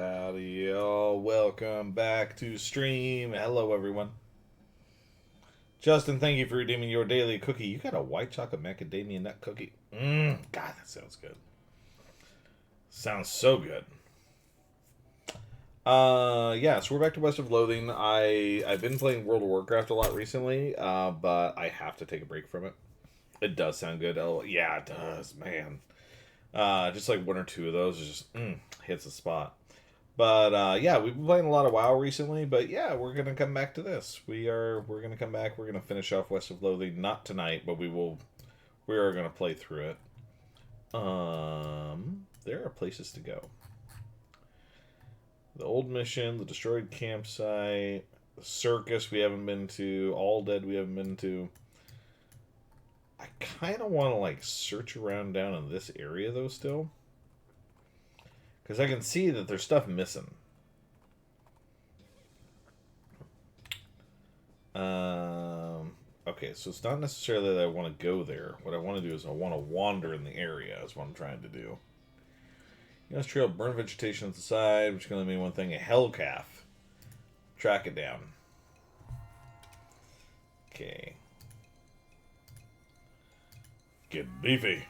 Howdy, y'all. Welcome back to stream. Hello, everyone. Justin, thank you for redeeming your daily cookie. You got a white chocolate macadamia nut cookie. God, that sounds good. Sounds so good. Yeah, so we're back to West of Loathing. I've been playing World of Warcraft a lot recently, but I have to take a break from it. It does sound good. Oh, yeah, it does, man. Just like one or two of those just hits the spot. But yeah, we've been playing a lot of WoW recently. But yeah, we're gonna come back to this. We're gonna come back. We're gonna finish off West of Loathing. Not tonight, but we will. We are gonna play through it. There are places to go. The old mission, the destroyed campsite, the circus we haven't been to, All Dead we haven't been to. I kind of want to like search around down in this area though still. Because I can see that there's stuff missing. Okay, so it's not necessarily that I want to go there. What I want to do is I want to wander in the area is what I'm trying to do. You know, trail burn vegetation on the side, which can only mean one thing, a hellcalf. Track it down. Okay. Get beefy.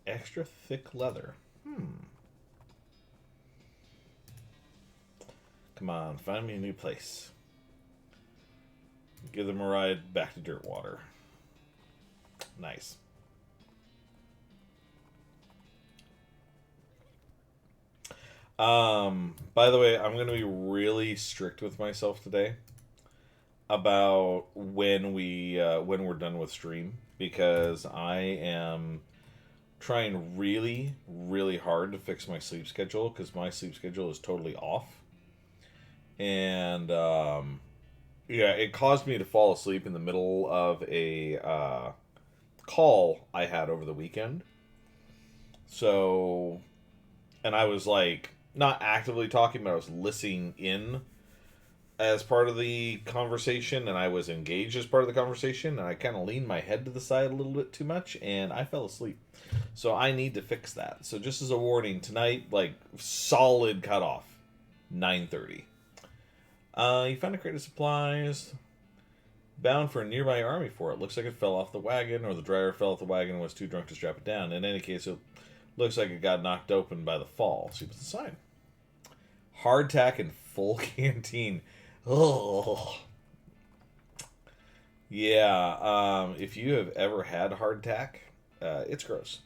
Extra thick leather. Come on, find me a new place. Give them a ride back to Dirtwater. Nice. By the way, I'm going to be really strict with myself today about when we're done with stream, because I am trying really, really hard to fix my sleep schedule, because my sleep schedule is totally off. And yeah, it caused me to fall asleep in the middle of a call I had over the weekend. So, and I was like not actively talking, but I was listening in as part of the conversation, and I was engaged as part of the conversation, and I kind of leaned my head to the side a little bit too much, and I fell asleep. So I need to fix that. So just as a warning, tonight, like, solid cutoff, 9:30. You found a crate of supplies, bound for a nearby army fort. It looks like it fell off the wagon, or the driver fell off the wagon and was too drunk to strap it down. In any case, it looks like it got knocked open by the fall. See what's the sign. Hardtack and full canteen. Oh, yeah. If you have ever had hardtack, it's gross.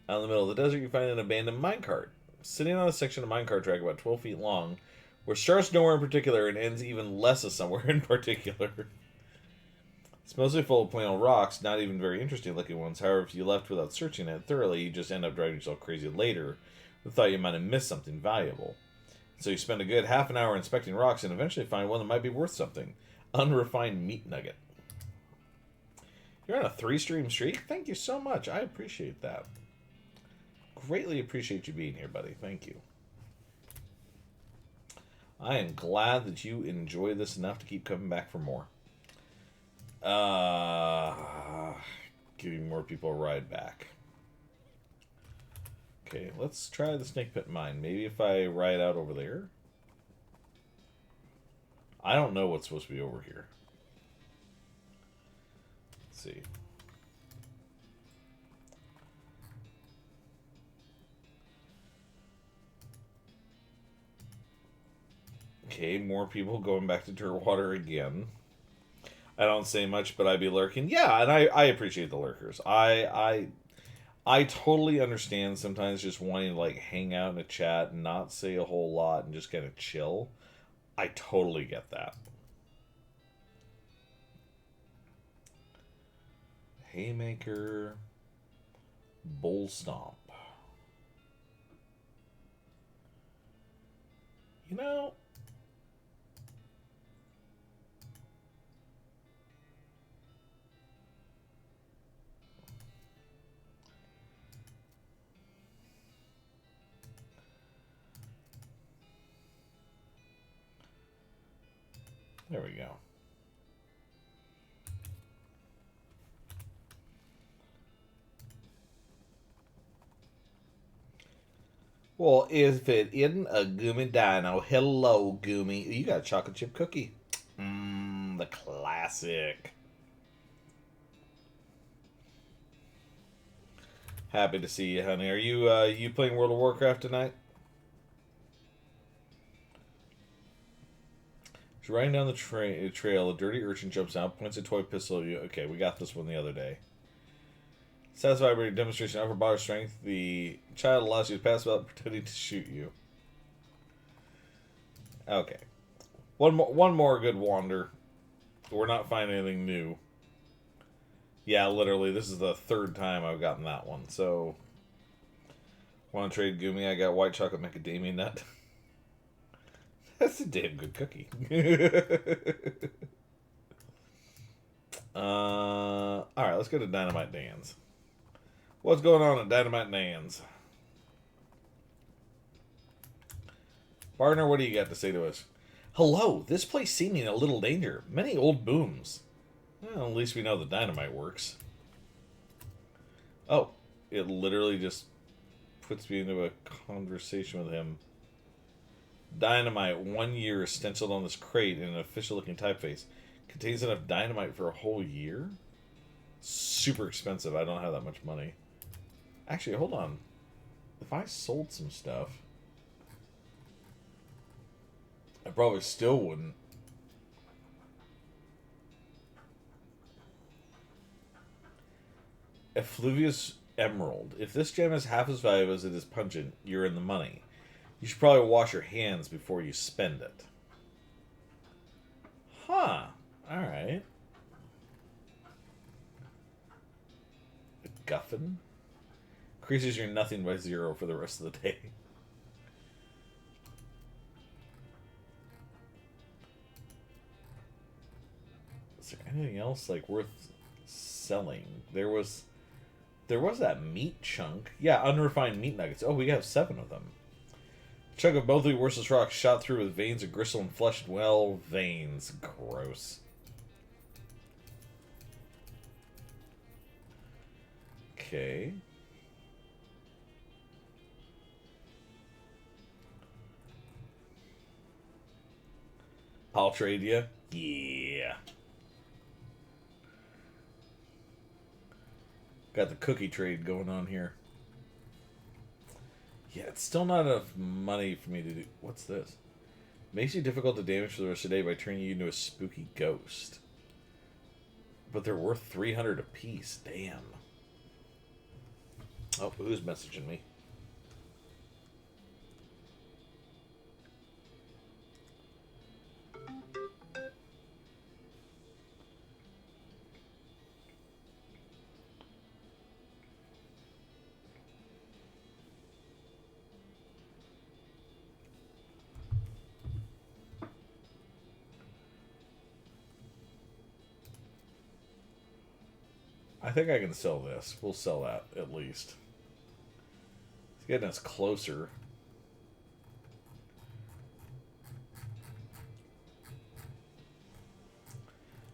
Out in the middle of the desert, you find an abandoned minecart. Sitting on a section of minecart track about 12 feet long, where starts nowhere in particular and ends even less of somewhere in particular. It's mostly full of plain old rocks, not even very interesting looking ones. However, if you left without searching it thoroughly, you just end up driving yourself crazy later with the thought you might have missed something valuable. So you spend a good half an hour inspecting rocks and eventually find one that might be worth something. Unrefined meat nugget. You're on a 3-stream streak? Thank you so much. I appreciate that. Greatly appreciate you being here, buddy. Thank you. I am glad that you enjoy this enough to keep coming back for more. Giving more people a ride back. Okay, let's try the snake pit mine. Maybe if I ride out over there. I don't know what's supposed to be over here. Let's see. Okay, more people going back to Dirtwater again. I don't say much, but I be lurking. Yeah, and I appreciate the lurkers. I totally understand sometimes just wanting to like hang out in a chat and not say a whole lot and just kind of chill. I totally get that. Haymaker, Bull Stomp. You know, there we go. Well, if it isn't a Goomy Dino, hello, Goomy. You got a chocolate chip cookie. Mmm, the classic. Happy to see you, honey. Are you playing World of Warcraft tonight? She's riding down the trail. A dirty urchin jumps out, points a toy pistol at you. Okay, we got this one the other day. Satisfied by your demonstration of upper body strength, the child allows you to pass without pretending to shoot you. Okay. One more good wander. We're not finding anything new. Yeah, literally, this is the third time I've gotten that one. So, want to trade Goomy? I got white chocolate macadamia nut. That's a damn good cookie. Alright, let's go to Dynamite Dan's. What's going on at Dynamite Dan's? Partner, what do you got to say to us? Hello, this place seeming a little danger. Many old booms. Well, at least we know the dynamite works. Oh, it literally just puts me into a conversation with him. Dynamite, 1 year, stenciled on this crate in an official-looking typeface. Contains enough dynamite for a whole year? Super expensive. I don't have that much money. Actually, hold on. If I sold some stuff, I probably still wouldn't. Effluvious Emerald. If this gem is half as valuable as it is pungent, you're in the money. You should probably wash your hands before you spend it. Huh. Alright. A guffin? Increases your nothing by 0 for the rest of the day. Is there anything else like worth selling? There was that meat chunk. Yeah, unrefined meat nuggets. Oh, we have 7 of them. Chunk of mostly worthless rock shot through with veins of gristle and flesh. Well, veins. Gross. Okay. I'll trade you. Yeah. Got the cookie trade going on here. Yeah, it's still not enough money for me to do. What's this? Makes you difficult to damage for the rest of the day by turning you into a spooky ghost. But they're worth 300 apiece. Damn. Oh, who's messaging me? I think I can sell this. We'll sell that, at least. It's getting us closer.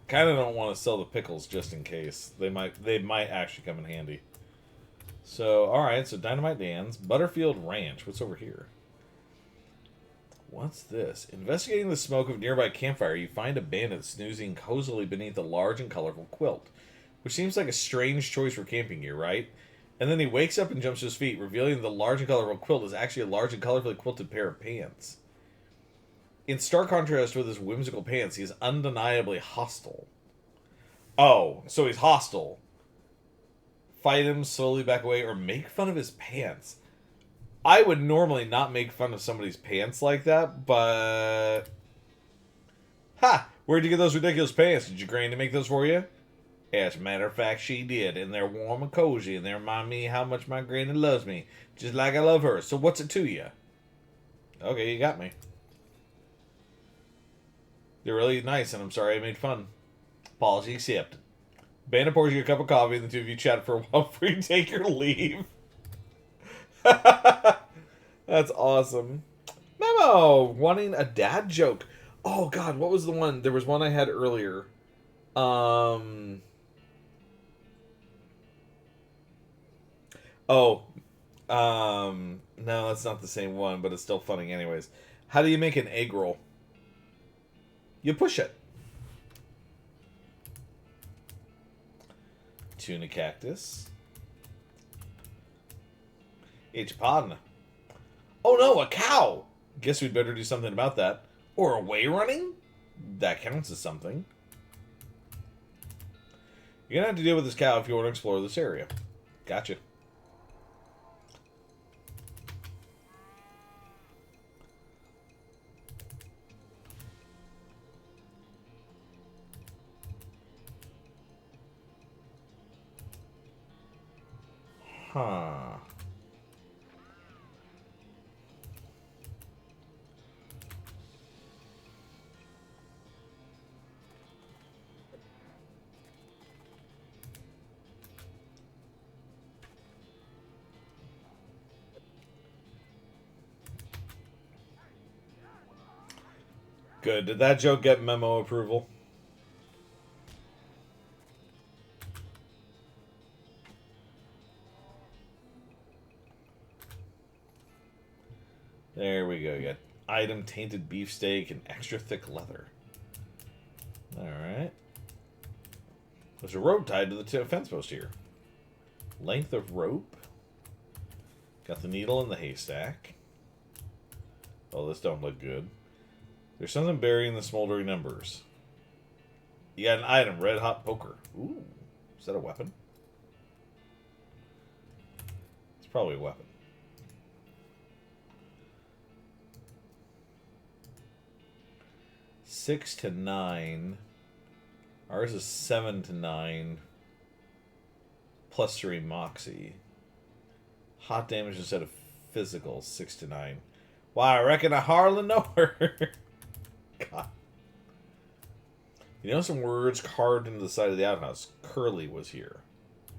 Kind of don't want to sell the pickles just in case. They might actually come in handy. So, alright, so Dynamite Dan's. Butterfield Ranch. What's over here? What's this? Investigating the smoke of a nearby campfire, you find a bandit snoozing cozily beneath a large and colorful quilt. Which seems like a strange choice for camping gear, right? And then he wakes up and jumps to his feet, revealing the large and colorful quilt is actually a large and colorfully quilted pair of pants. In stark contrast with his whimsical pants, he is undeniably hostile. Oh, so he's hostile. Fight him, slowly back away, or make fun of his pants. I would normally not make fun of somebody's pants like that, but... Ha! Where'd you get those ridiculous pants? Did your granny make those for you? As a matter of fact, she did, and they're warm and cozy, and they remind me how much my granny loves me, just like I love her. So what's it to you? Okay, you got me. They're really nice, and I'm sorry I made fun. Apology accepted. Bandit pours you a cup of coffee, and the two of you chat for a while before you take your leave. That's awesome. Memo! Wanting a dad joke. Oh, God, what was the one? There was one I had earlier. No, that's not the same one, but it's still funny anyways. How do you make an egg roll? You push it. Tuna cactus. H pardon. Oh no, a cow! Guess we'd better do something about that. Or a way running? That counts as something. You're gonna have to deal with this cow if you want to explore this area. Gotcha. Huh. Good. Did that joke get memo approval? There we go. You got item tainted beefsteak and extra thick leather. Alright. There's a rope tied to the fence post here. Length of rope. Got the needle in the haystack. Oh, this don't look good. There's something buried in the smoldering embers. You got an item, red hot poker. Ooh, is that a weapon? It's probably a weapon. Six to 9. Ours is 7 to 9. Plus 3 moxie. Hot damage instead of physical, 6 to 9. Wow, I reckon I hardly know her. God. You know some words carved into the side of the outhouse? Curly was here.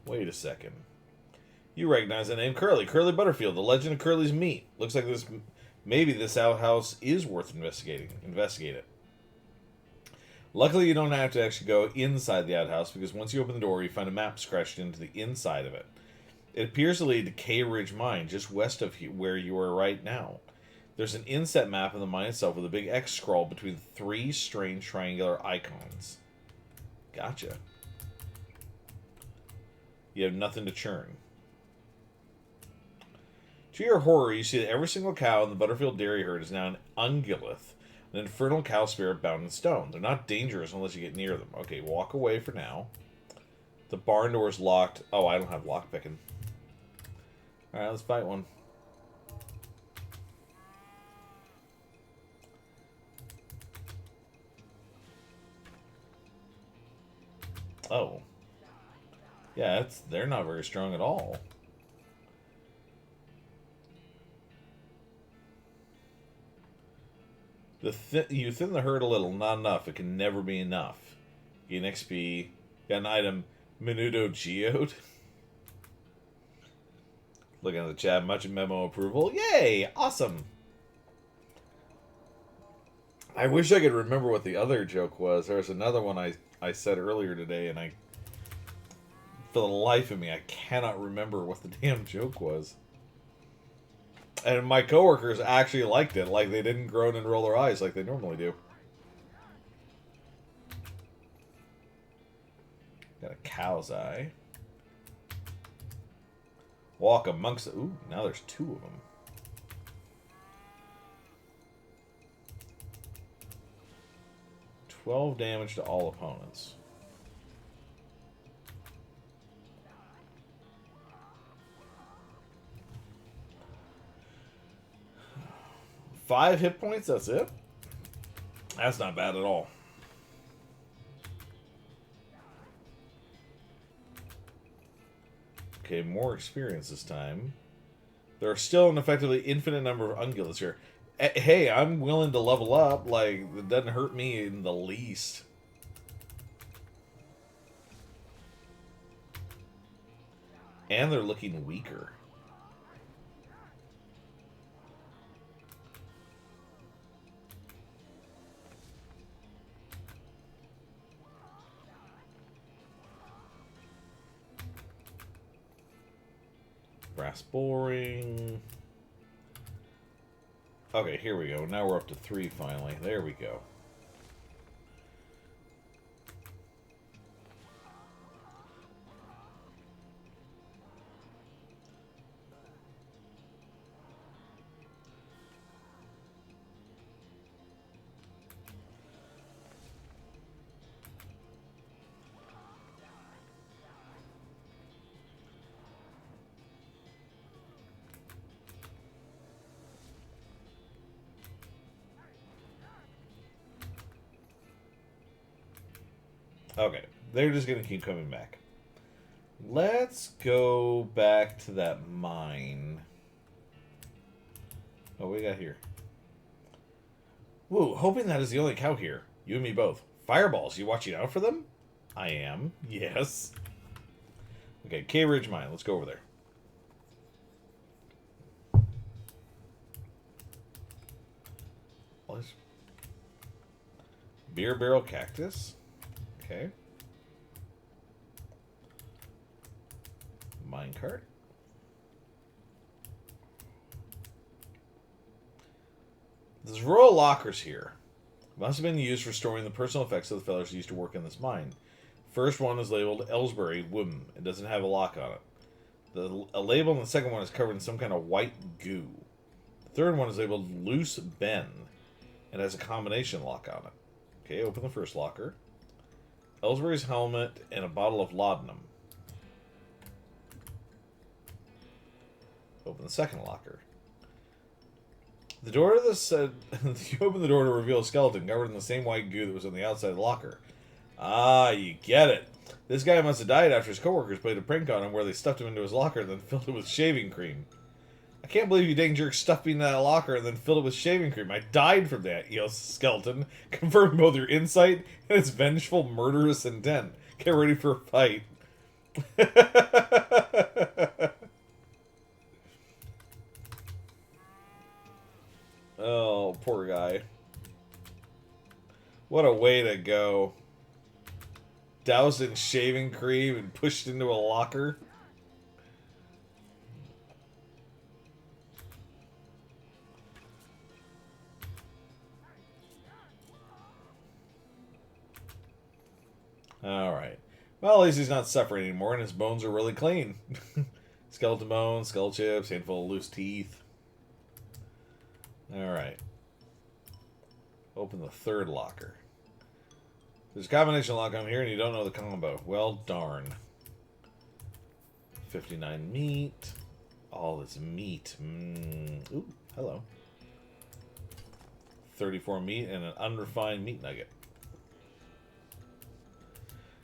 Wait a second. You recognize the name Curly. Curly Butterfield, the legend of Curly's meat. Looks like this. Maybe this outhouse is worth investigating. Investigate it. Luckily, you don't have to actually go inside the outhouse, because once you open the door, you find a map scratched into the inside of it. It appears to lead to K Ridge Mine, just west of where you are right now. There's an inset map of the mine itself with a big X scrawled between 3 strange triangular icons. Gotcha. You have nothing to churn. To your horror, you see that every single cow in the Butterfield dairy herd is now an ungulith, an infernal cow spirit bound in stone. They're not dangerous unless you get near them. Okay, walk away for now. The barn door is locked. Oh, I don't have lockpicking. Alright, let's fight one. Oh. Yeah, they're not very strong at all. You thin the herd a little, not enough. It can never be enough. Gain XP. Got an item, Menudo Geode. Looking at the chat, much memo approval. Yay! Awesome! I wish I could remember what the other joke was. There was another one I said earlier today, and for the life of me, I cannot remember what the damn joke was. And my coworkers actually liked it. Like, they didn't groan and roll their eyes like they normally do. Got a cow's eye. Walk amongst the... Ooh, now there's 2 of them. $12 damage to all opponents. Five hit points, that's it? That's not bad at all. Okay, more experience this time. There are still an effectively infinite number of ungulates here. Hey, I'm willing to level up. Like, it doesn't hurt me in the least. And they're looking weaker. Brass boring. Okay, here we go. Now we're up to 3 finally. There we go. Okay, they're just going to keep coming back. Let's go back to that mine. Oh, what we got here? Woo, hoping that is the only cow here. You and me both. Fireballs, you watching out for them? I am, yes. Okay, K Ridge Mine, let's go over there. Beer Barrel Cactus. Okay. Minecart. There's royal lockers here. Must have been used for storing the personal effects of the fellows who used to work in this mine. First one is labeled Ellsbury Wooden. It doesn't have a lock on it. A label on the second one is covered in some kind of white goo. The third one is labeled Loose Ben and has a combination lock on it. Okay, open the first locker. Ellsbury's helmet and a bottle of laudanum. Open the second locker. The door to the you open the door to reveal a skeleton covered in the same white goo that was on the outside of the locker. Ah, you get it. This guy must have died after his coworkers played a prank on him where they stuffed him into his locker and then filled it with shaving cream. I can't believe you dang jerk stuffed me in that locker and then filled it with shaving cream. I died from that, yells Skeleton, confirming both your insight and its vengeful, murderous intent. Get ready for a fight. Oh, poor guy. What a way to go. Doused in shaving cream and pushed into a locker. Alright. Well, at least he's not suffering anymore and his bones are really clean. Skeleton bones, skull chips, handful of loose teeth. Alright. Open the third locker. There's a combination lock on here and you don't know the combo. Well, darn. 59 meat. All this meat. Ooh, hello. 34 meat and an unrefined meat nugget.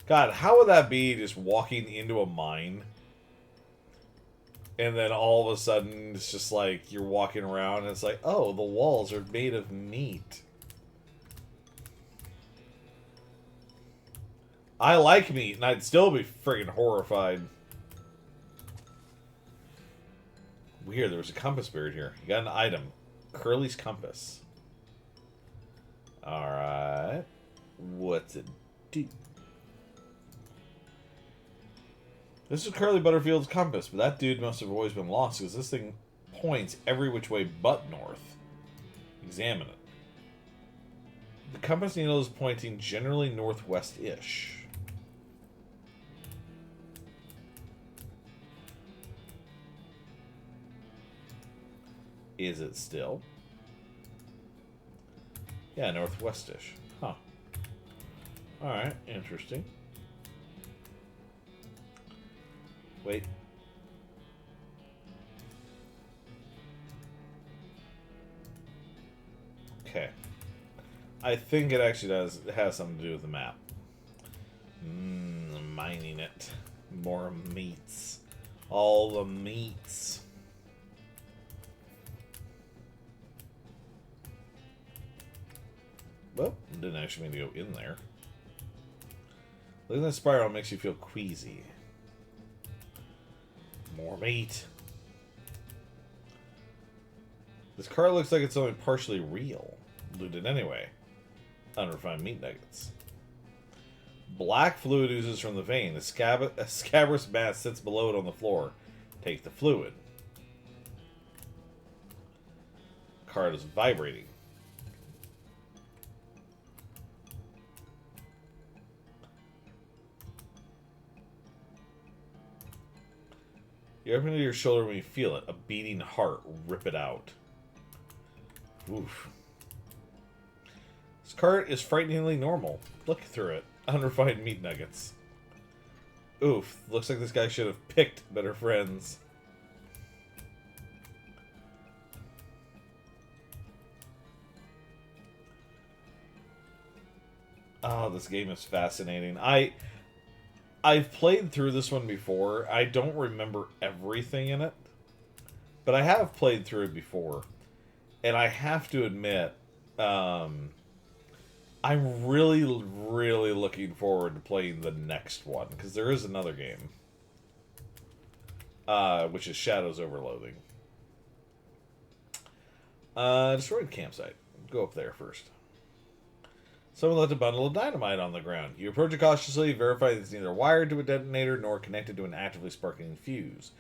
God, how would that be just walking into a mine? And then all of a sudden, it's just like you're walking around and it's like, oh, the walls are made of meat. I like meat, and I'd still be friggin' horrified. Weird, there was a compass buried here. You got an item. Curly's compass. Alright. What's it do? This is Curly Butterfield's compass, but that dude must have always been lost because this thing points every which way but north. Examine it. The compass needle is pointing generally northwest-ish. Is it still? Yeah, northwest-ish. Huh. Alright, interesting. Wait. Okay. I think it actually does. It has something to do with the map. Mining it. More meats. All the meats. Well, didn't actually mean to go in there. Looking at the spiral makes you feel queasy. More meat. This cart looks like it's only partially real. Looted anyway. Unrefined meat nuggets. Black fluid oozes from the vein. A scabrous mass sits below it on the floor. Take the fluid. Card is vibrating. You open your shoulder when you feel it. A beating heart. Rip it out. Oof. This cart is frighteningly normal. Look through it. Unrefined meat nuggets. Oof. Looks like this guy should have picked better friends. Oh, this game is fascinating. I've played through this one before. I don't remember everything in it, but I have played through it before. And I have to admit, I'm really, really looking forward to playing the next one, because there is another game, which is Shadows over Loathing. Destroyed campsite. Go up there first. Someone left a bundle of dynamite on the ground. You approach it cautiously, verify that it's neither wired to a detonator nor connected to an actively sparking fuse.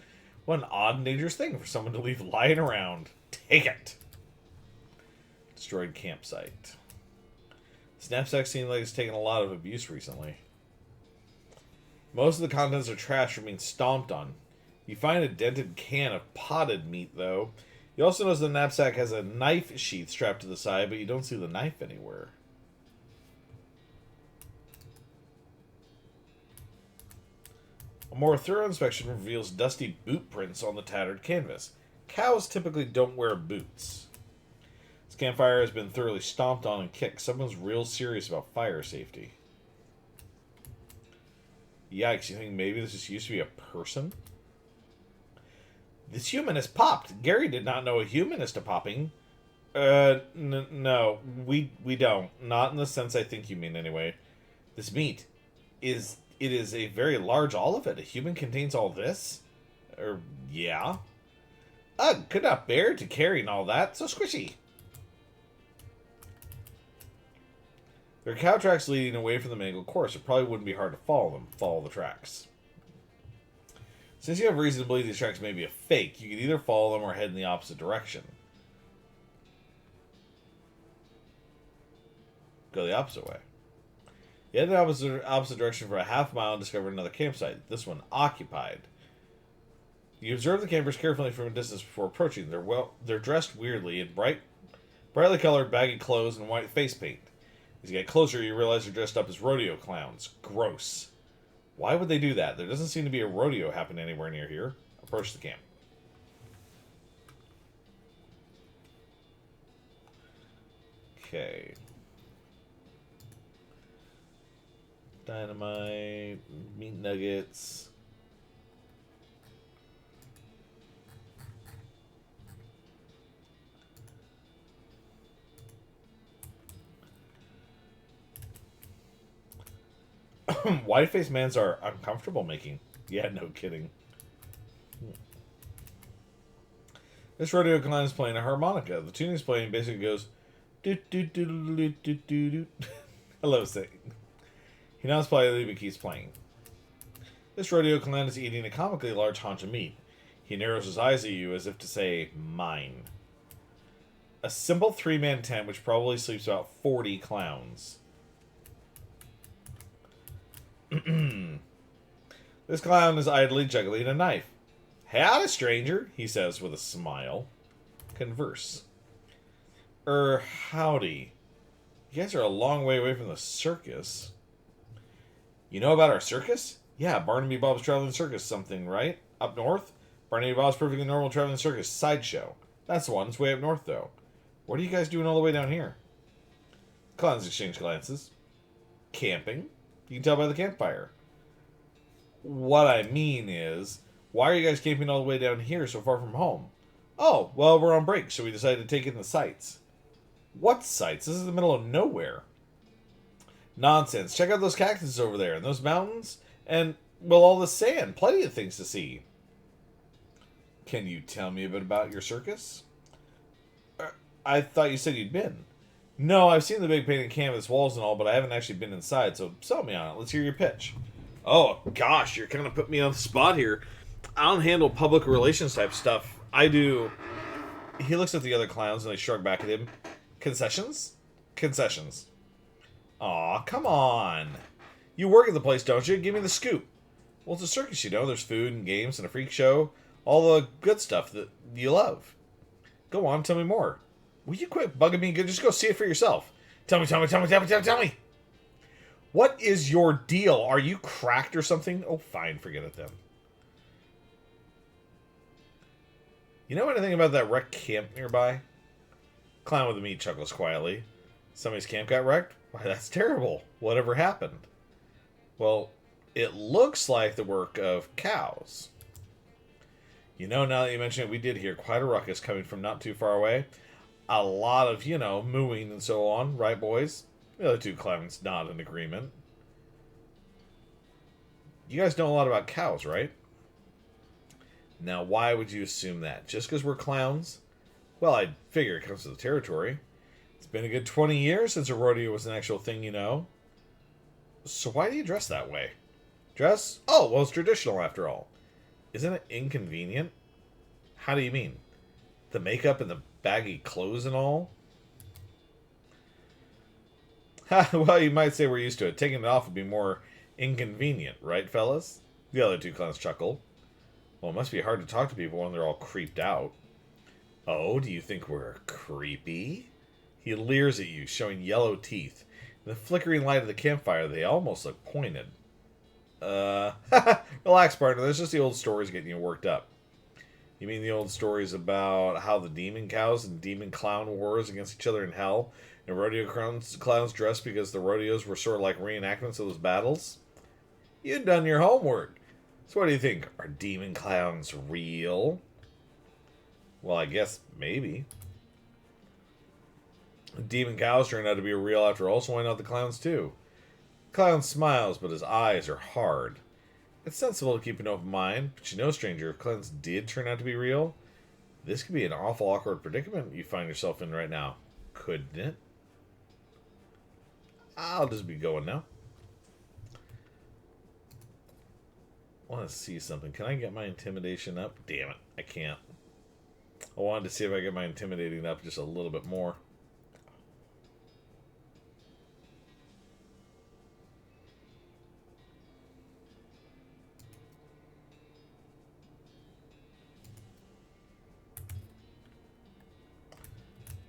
What an odd and dangerous thing for someone to leave lying around. Take it! Destroyed campsite. This knapsack seems like it's taken a lot of abuse recently. Most of the contents are trash from being stomped on. You find a dented can of potted meat, though. You also notice the knapsack has a knife sheath strapped to the side, but you don't see the knife anywhere. A more thorough inspection reveals dusty boot prints on the tattered canvas. Cows typically don't wear boots. This campfire has been thoroughly stomped on and kicked. Someone's real serious about fire safety. Yikes, you think maybe this just used to be a person? This human has popped. Gary did not know a humanist to popping. No, we don't. Not in the sense I think you mean anyway. This meat is... It is a very large olive. A human contains all this? Yeah. Ugh, could not bear to carrying all that. So squishy. There are cow tracks leading away from the mangled course. It probably wouldn't be hard to follow them. Follow the tracks. Since you have reason to believe these tracks may be a fake, you can either follow them or head in the opposite direction. Go the opposite way. You head in the opposite direction for a half mile and discover another campsite. This one occupied. You observe the campers carefully from a distance before approaching. They're dressed weirdly in brightly colored baggy clothes and white face paint. As you get closer, you realize they're dressed up as rodeo clowns. Gross. Why would they do that? There doesn't seem to be a rodeo happening anywhere near here. Approach the camp. Okay. Dynamite, meat nuggets. White-faced mans are uncomfortable making. Yeah, no kidding. This rodeo clown is playing a harmonica. The tune he's playing basically goes do do do do do do do. I love singing. He nods politely but keeps playing. This rodeo clown is eating a comically large haunch of meat. He narrows his eyes at you as if to say, mine. A simple three-man tent which probably sleeps about 40 clowns. This clown is idly juggling a knife. Howdy, stranger, he says with a smile. Converse. Howdy. You guys are a long way away from the circus. You know about our circus? Yeah, Barnaby Bob's Traveling Circus something, right? Up north? Barnaby Bob's Perfectly Normal Traveling Circus Sideshow. That's the one. It's way up north, though. What are you guys doing all the way down here? Clowns exchange glances. Camping. You can tell by the campfire. What I mean is, why are you guys camping all the way down here so far from home? Oh, well, we're on break, so we decided to take in the sights. What sights? This is the middle of nowhere. Nonsense. Check out those cactuses over there and those mountains and, well, all the sand. Plenty of things to see. Can you tell me a bit about your circus? I thought you said you'd been. No, I've seen the big painted canvas walls and all, but I haven't actually been inside, so sell me on it. Let's hear your pitch. Oh, gosh, you're kind of putting me on the spot here. I don't handle public relations type stuff. I do He looks at the other clowns and they shrug back at him. Concessions? Concessions. Aw, come on. You work at the place, don't you? Give me the scoop. Well, it's a circus, you know. There's food and games and a freak show. All the good stuff that you love. Go on, tell me more. Will you quit bugging me? Just go see it for yourself. Tell me. What is your deal? Are you cracked or something? Oh, fine, forget it then. You know anything about that wrecked camp nearby? Clown with the meat chuckles quietly. Somebody's camp got wrecked? Why, that's terrible. Whatever happened? Well, it looks like the work of cows. You know, now that you mention it, we did hear quite a ruckus coming from not too far away. A lot of, you know, mooing and so on. Right, boys? The other two clowns nod in agreement. You guys know a lot about cows, right? Now, why would you assume that? Just because we're clowns? Well, I'd figure it comes to the territory. It's been a good 20 years since a rodeo was an actual thing, you know. So why do you dress that way? Dress? Oh, well, it's traditional after all. Isn't it inconvenient? How do you mean? The makeup and the baggy clothes and all? Well, you might say we're used to it. Taking it off would be more inconvenient, right, fellas? The other two clowns chuckle. Well, it must be hard to talk to people when they're all creeped out. Oh, do you think we're creepy? He leers at you, showing yellow teeth. In the flickering light of the campfire, they almost look pointed. Relax, partner. There's just the old stories getting you worked up. You mean the old stories about how the demon cows and demon clown wars against each other in hell, and rodeo clowns dressed because the rodeos were sort of like reenactments of those battles? You'd done your homework. So what do you think? Are demon clowns real? Well, I guess maybe. Demon cows turned out to be real after all, so why not the clowns too? The clown smiles, but his eyes are hard. It's sensible to keep an open mind, but you know, stranger, if clowns did turn out to be real, this could be an awful awkward predicament you find yourself in right now. Couldn't it? I'll just be going now. I want to see something. Can I get my intimidation up? Damn it, I can't. I wanted to see if I get my intimidating up just a little bit more.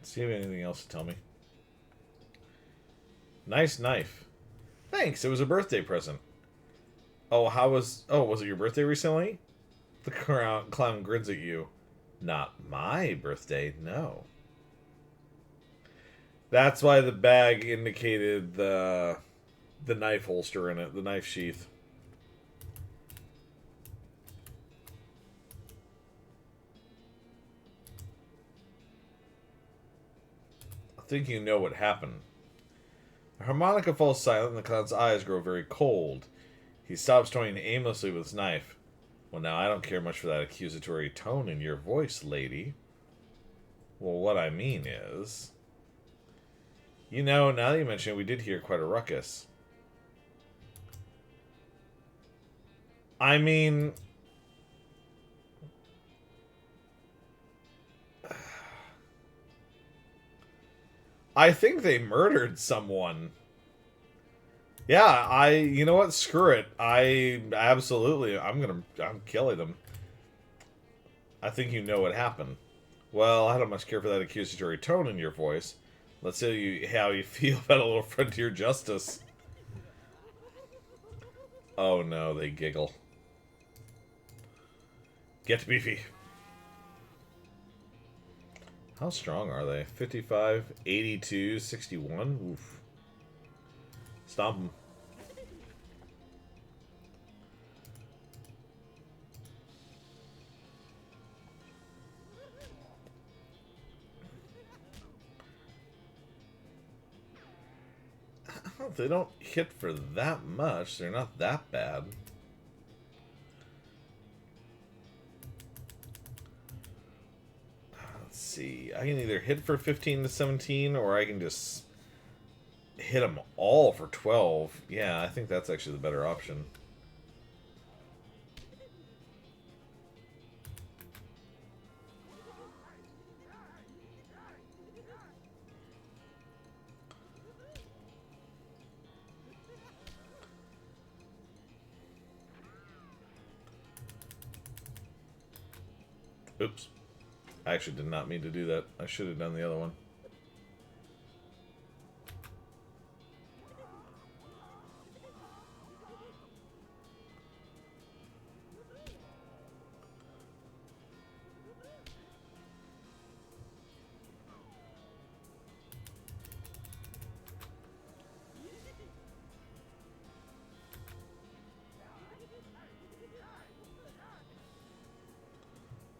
See if you have anything else to tell me. Nice knife. Thanks, it was a birthday present. Oh, was it your birthday recently? The clown grins at you. Not my birthday, no. That's why the bag indicated the knife holster in it, the knife sheath. I think you know what happened. The harmonica falls silent and the clown's eyes grow very cold. He stops toying aimlessly with his knife. Well, now, I don't care much for that accusatory tone in your voice, lady. Well, what I mean is... You know, now that you mention it, we did hear quite a ruckus. I mean... I think they murdered someone. Yeah, you know what? Screw it. I'm killing them. I think you know what happened. Well, I don't much care for that accusatory tone in your voice. Let's see how you feel about a little frontier justice. Oh no, they giggle. Get beefy. How strong are they? 55, 82, 61? Oof. Stomp them. They don't hit for that much. They're not that bad. Let's see. I can either hit for 15 to 17, or I can just hit them all for 12. Yeah, I think that's actually the better option. Oops. I actually did not mean to do that. I should have done the other one.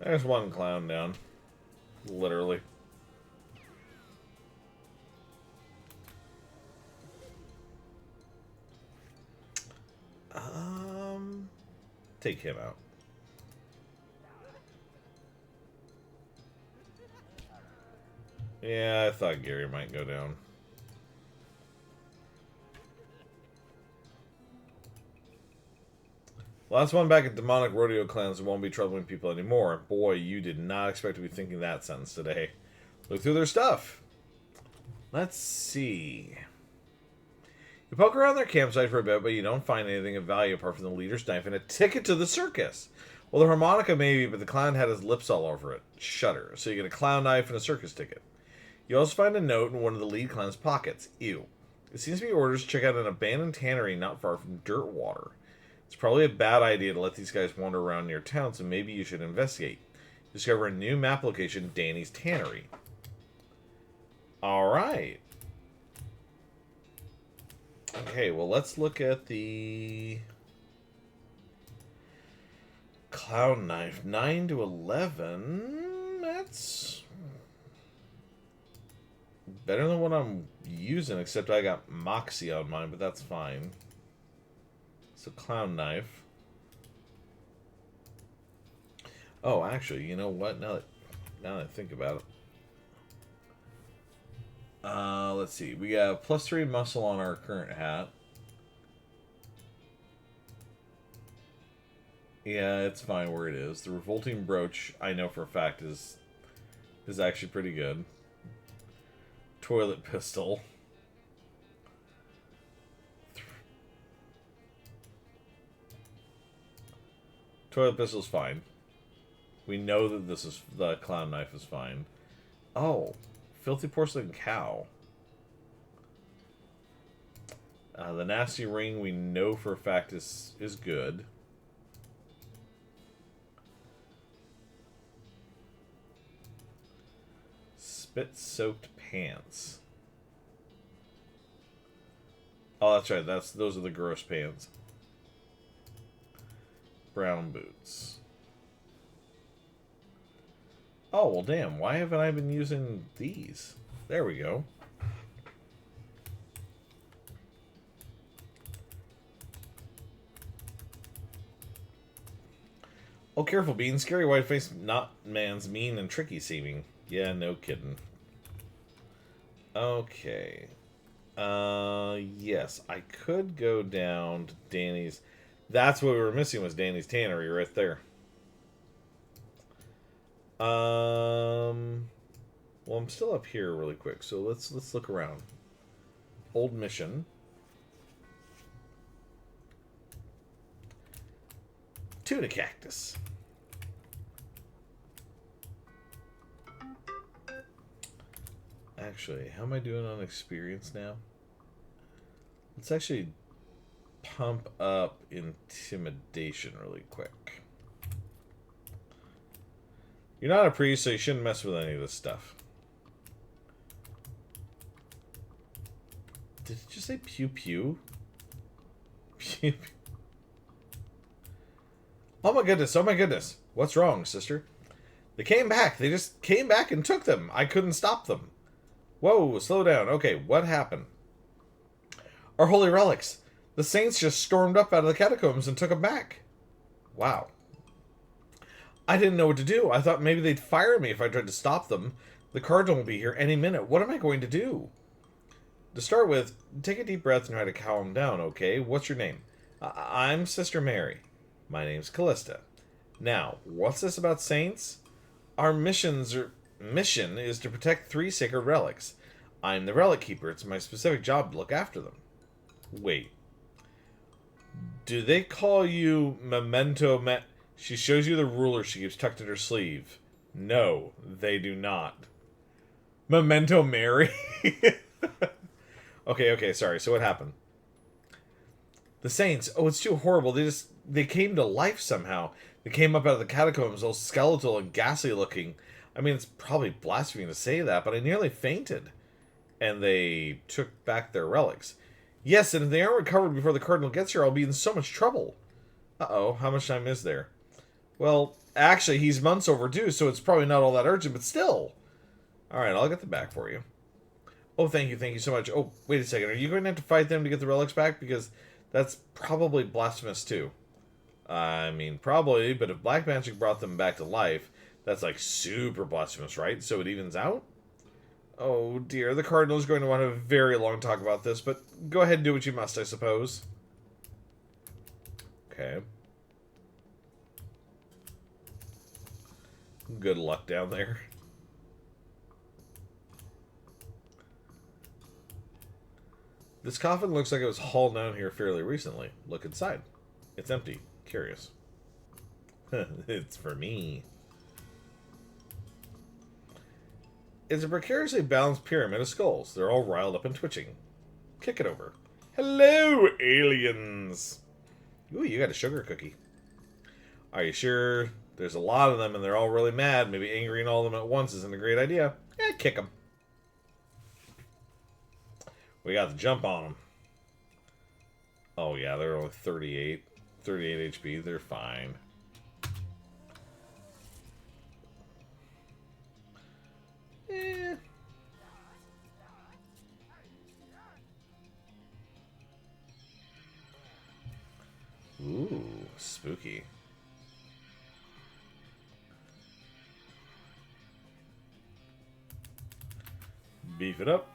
There's one clown down. Literally. Take him out. Yeah, I thought Gary might go down. Last one back at Demonic Rodeo Clans won't be troubling people anymore. Boy, you did not expect to be thinking that sentence today. Look through their stuff. Let's see. You poke around their campsite for a bit, but you don't find anything of value apart from the leader's knife and a ticket to the circus. Well, the harmonica maybe, but the clown had his lips all over it. Shudder. So you get a clown knife and a circus ticket. You also find a note in one of the lead clown's pockets. Ew. It seems to be orders to check out an abandoned tannery not far from Dirtwater. It's probably a bad idea to let these guys wander around near town, so maybe you should investigate. Discover a new map location, Danny's Tannery. Alright. Okay, well, let's look at the clown knife. 9 to 11. That's better than what I'm using, except I got Moxie on mine, but that's fine. So, clown knife. Oh, actually, you know what? Now that I think about it. Let's see. We got +3 muscle on our current hat. Yeah, it's fine where it is. The revolting brooch, I know for a fact, is actually pretty good. Toilet pistol. Toilet pistol's fine. We know that the clown knife is fine. Oh, filthy porcelain cow. The nasty ring we know for a fact is good. Spit-soaked pants. Oh, that's right. Those are the gross pants. Brown boots. Oh, well, damn. Why haven't I been using these? There we go. Oh, careful, Bean. Scary white face, not man's mean and tricky seeming. Yeah, no kidding. Okay. Yes, I could go down to Danny's. That's what we were missing, was Danny's Tannery right there. Well, I'm still up here really quick, so let's look around. Old mission. Tuna cactus. Actually, how am I doing on experience now? Let's actually pump up intimidation really quick. You're not a priest, so you shouldn't mess with any of this stuff. Did it just say pew pew? Pew pew. Oh my goodness, oh my goodness. What's wrong, sister? They came back. They just came back and took them. I couldn't stop them. Whoa, slow down. Okay, what happened? Our holy relics. The saints just stormed up out of the catacombs and took them back. Wow. I didn't know what to do. I thought maybe they'd fire me if I tried to stop them. The cardinal will be here any minute. What am I going to do? To start with, take a deep breath and try to calm down, okay? What's your name? I'm Sister Mary. My name's Callista. Now, what's this about saints? Our mission is to protect 3 sacred relics. I'm the relic keeper. It's my specific job to look after them. Wait. Do they call you Memento She shows you the ruler she keeps tucked in her sleeve. No, they do not. Memento Mary? Okay, sorry. So what happened? The Saints. Oh, it's too horrible. They came to life somehow. They came up out of the catacombs, all skeletal and ghastly looking. I mean, it's probably blasphemy to say that, but I nearly fainted. And they took back their relics. Yes, and if they aren't recovered before the Cardinal gets here, I'll be in so much trouble. Uh-oh, how much time is there? Well, actually, he's months overdue, so it's probably not all that urgent, but still. Alright, I'll get them back for you. Oh, thank you so much. Oh, wait a second. Are you going to have to fight them to get the relics back? Because that's probably blasphemous, too. I mean, probably, but if black magic brought them back to life, that's like super blasphemous, right? So it evens out? Oh dear, the Cardinal's going to want a very long talk about this, but go ahead and do what you must, I suppose. Okay. Good luck down there. This coffin looks like it was hauled down here fairly recently. Look inside. It's empty. Curious. It's for me. It's a precariously balanced pyramid of skulls. They're all riled up and twitching. Kick it over. Hello, aliens! Ooh, you got a sugar cookie. Are you sure? There's a lot of them and they're all really mad. Maybe angering all of them at once isn't a great idea. Kick them. We got the jump on them. Oh yeah, they're only 38 HP. They're fine. Ooh, spooky. Beef it up.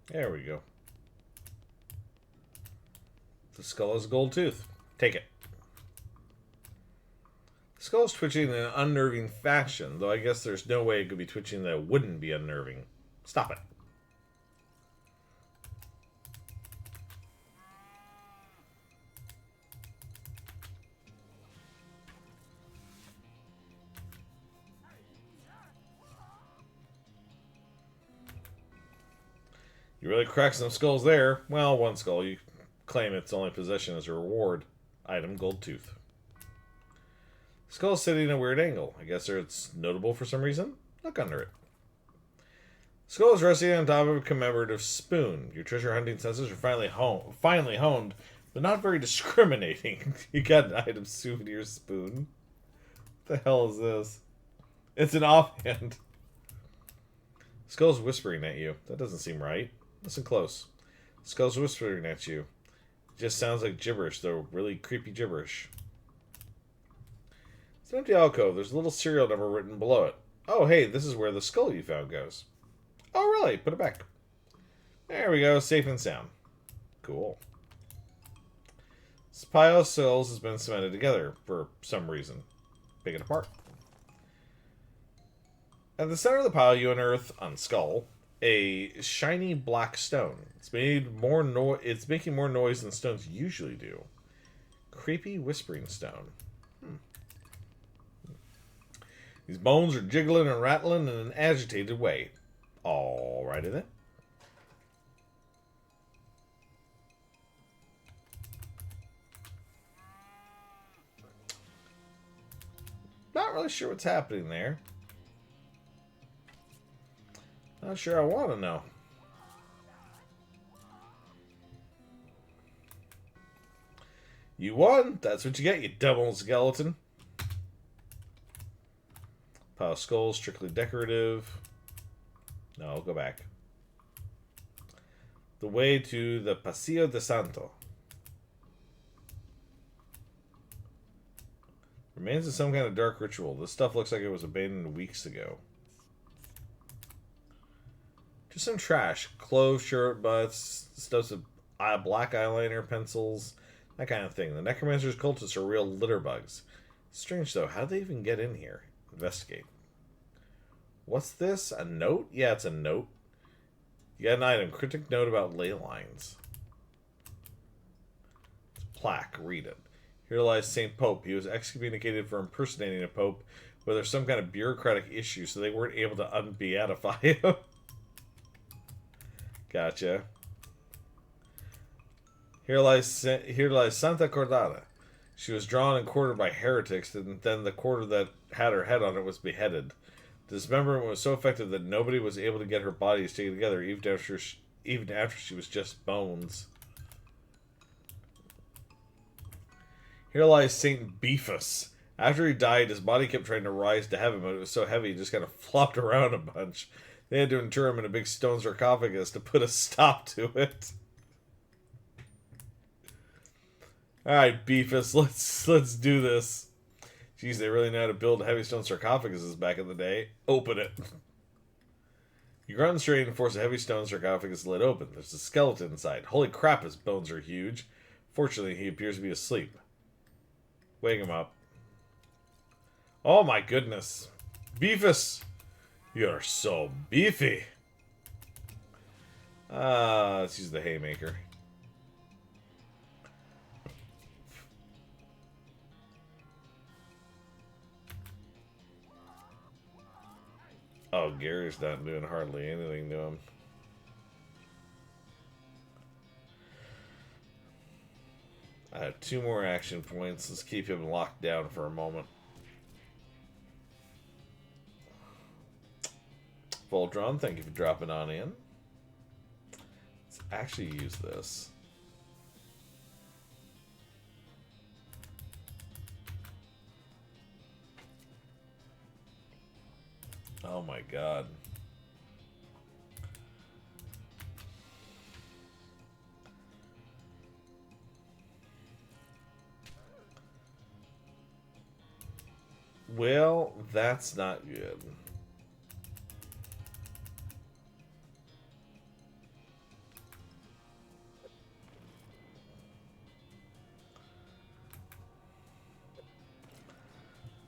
There we go. The skull has a gold tooth. Take it. The skull is twitching in an unnerving fashion, though I guess there's no way it could be twitching that wouldn't be unnerving. Stop it. You really cracked some skulls there. Well, one skull. You claim its only possession as a reward. Item, gold tooth. Skull sitting at a weird angle. I guess it's notable for some reason. Look under it. Skull is resting on top of a commemorative spoon. Your treasure hunting senses are finally honed, but not very discriminating. You got an item souvenir spoon. What the hell is this? It's an offhand. Skull's whispering at you. That doesn't seem right. Listen close. Skull's whispering at you. It just sounds like gibberish, though really creepy gibberish. It's an empty alcove. There's a little serial number written below it. Oh, hey, this is where the skull you found goes. Oh, really? Put it back. There we go. Safe and sound. Cool. This pile of skulls has been cemented together for some reason. Pick it apart. At the center of the pile, you unearth, on skull, a shiny black stone. It's making more noise than stones usually do. Creepy whispering stone. These bones are jiggling and rattling in an agitated way. Alrighty then. Not really sure what's happening there. Not sure I want to know. You won. That's what you get, you dumb old skeleton. Pile of skulls, strictly decorative. No, I'll go back. The way to the Pasillo de Santo. Remains of some kind of dark ritual. This stuff looks like it was abandoned weeks ago. Just some trash. Clothes, shirt, butts, stuff of black eyeliner, pencils, that kind of thing. The Necromancer's cultists are real litter bugs. Strange, though. How'd they even get in here? Investigate. What's this? A note? Yeah, it's a note. You got an item. Cryptic note about ley lines. It's a plaque. Read it. Here lies St. Pope. He was excommunicated for impersonating a pope, but there's some kind of bureaucratic issue, so they weren't able to unbeatify him. Gotcha. Here lies Santa Cordata. She was drawn and quartered by heretics, and then the quarter that had her head on it was beheaded. Dismemberment was so effective that nobody was able to get her body to stay together, even after she was just bones. Here lies Saint Beefus. After he died, his body kept trying to rise to heaven, but it was so heavy he just kind of flopped around a bunch. They had to inter him in a big stone sarcophagus to put a stop to it. Alright, Beefus, let's do this. Jeez, they really know how to build heavy stone sarcophaguses back in the day. Open it. You grunt straight and force a heavy stone sarcophagus lid open. There's a skeleton inside. Holy crap, his bones are huge. Fortunately, he appears to be asleep. Wake him up. Oh my goodness. Beefus! You're so beefy. Let's use the haymaker. Oh, Gary's not doing hardly anything to him. I have 2 more action points. Let's keep him locked down for a moment. Voltron, thank you for dropping on in. Let's actually use this. Oh my god. Well, that's not good.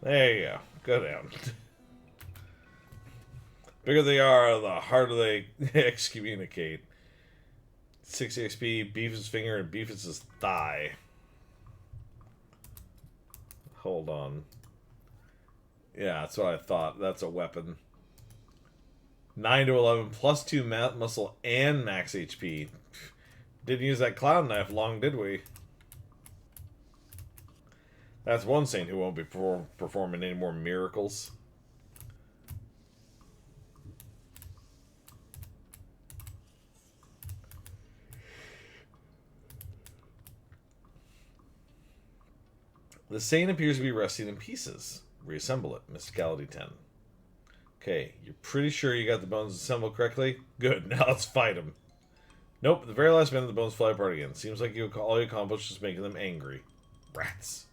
There you go. Go down. Bigger they are, the harder they excommunicate. 6 XP, Beefus' finger, and Beefus' thigh. Hold on. Yeah, that's what I thought. That's a weapon. 9 to 11, plus 2 muscle and max HP. Didn't use that clown knife long, did we? That's one saint who won't be performing any more miracles. The saint appears to be resting in pieces. Reassemble it. Mysticality 10. Okay, you're pretty sure you got the bones assembled correctly? Good, now let's fight him. Nope, at the very last minute the bones fly apart again. Seems like all you accomplished is making them angry. Rats.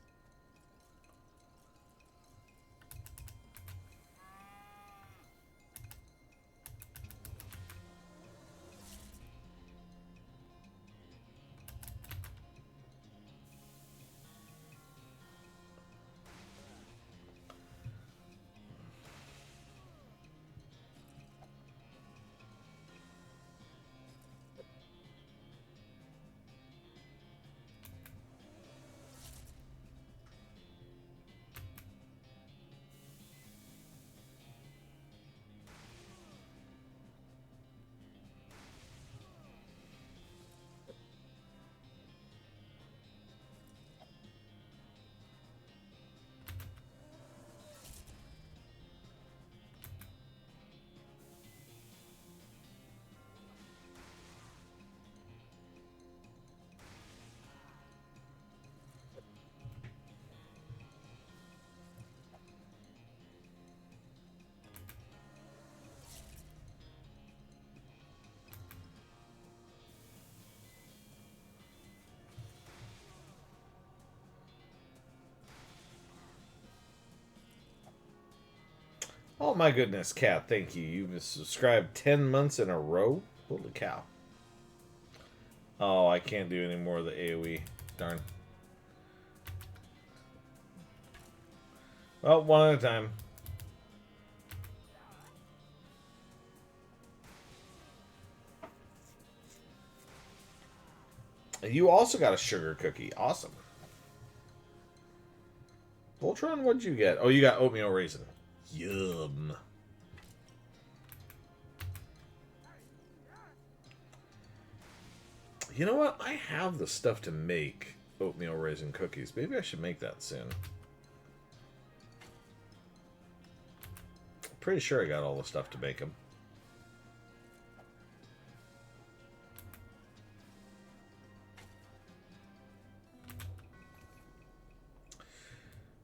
my goodness, Cat, thank you. You've subscribed 10 months in a row? Holy cow. Oh, I can't do any more of the AoE. Darn. Well, one at a time. You also got a sugar cookie. Awesome. Voltron, what'd you get? Oh, you got oatmeal raisin. Yum. You know what? I have the stuff to make oatmeal raisin cookies. Maybe I should make that soon. Pretty sure I got all the stuff to make them.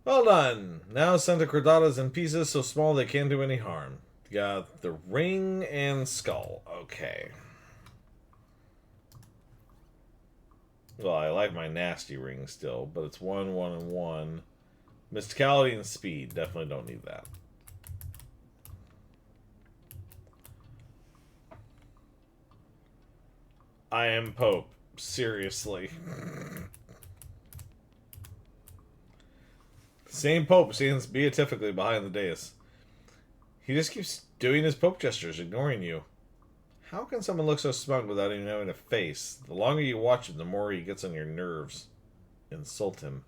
Well done. Now Santa Cordata's in pieces so small they can't do any harm. Got the ring and skull. Okay. Well, I like my nasty ring still, but it's 1, 1, and 1. Mysticality and speed. Definitely don't need that. I am Pope. Seriously. Same Pope stands beatifically behind the dais. He just keeps doing his Pope gestures, ignoring you. How can someone look so smug without even having a face? The longer you watch him, the more he gets on your nerves. Insult him.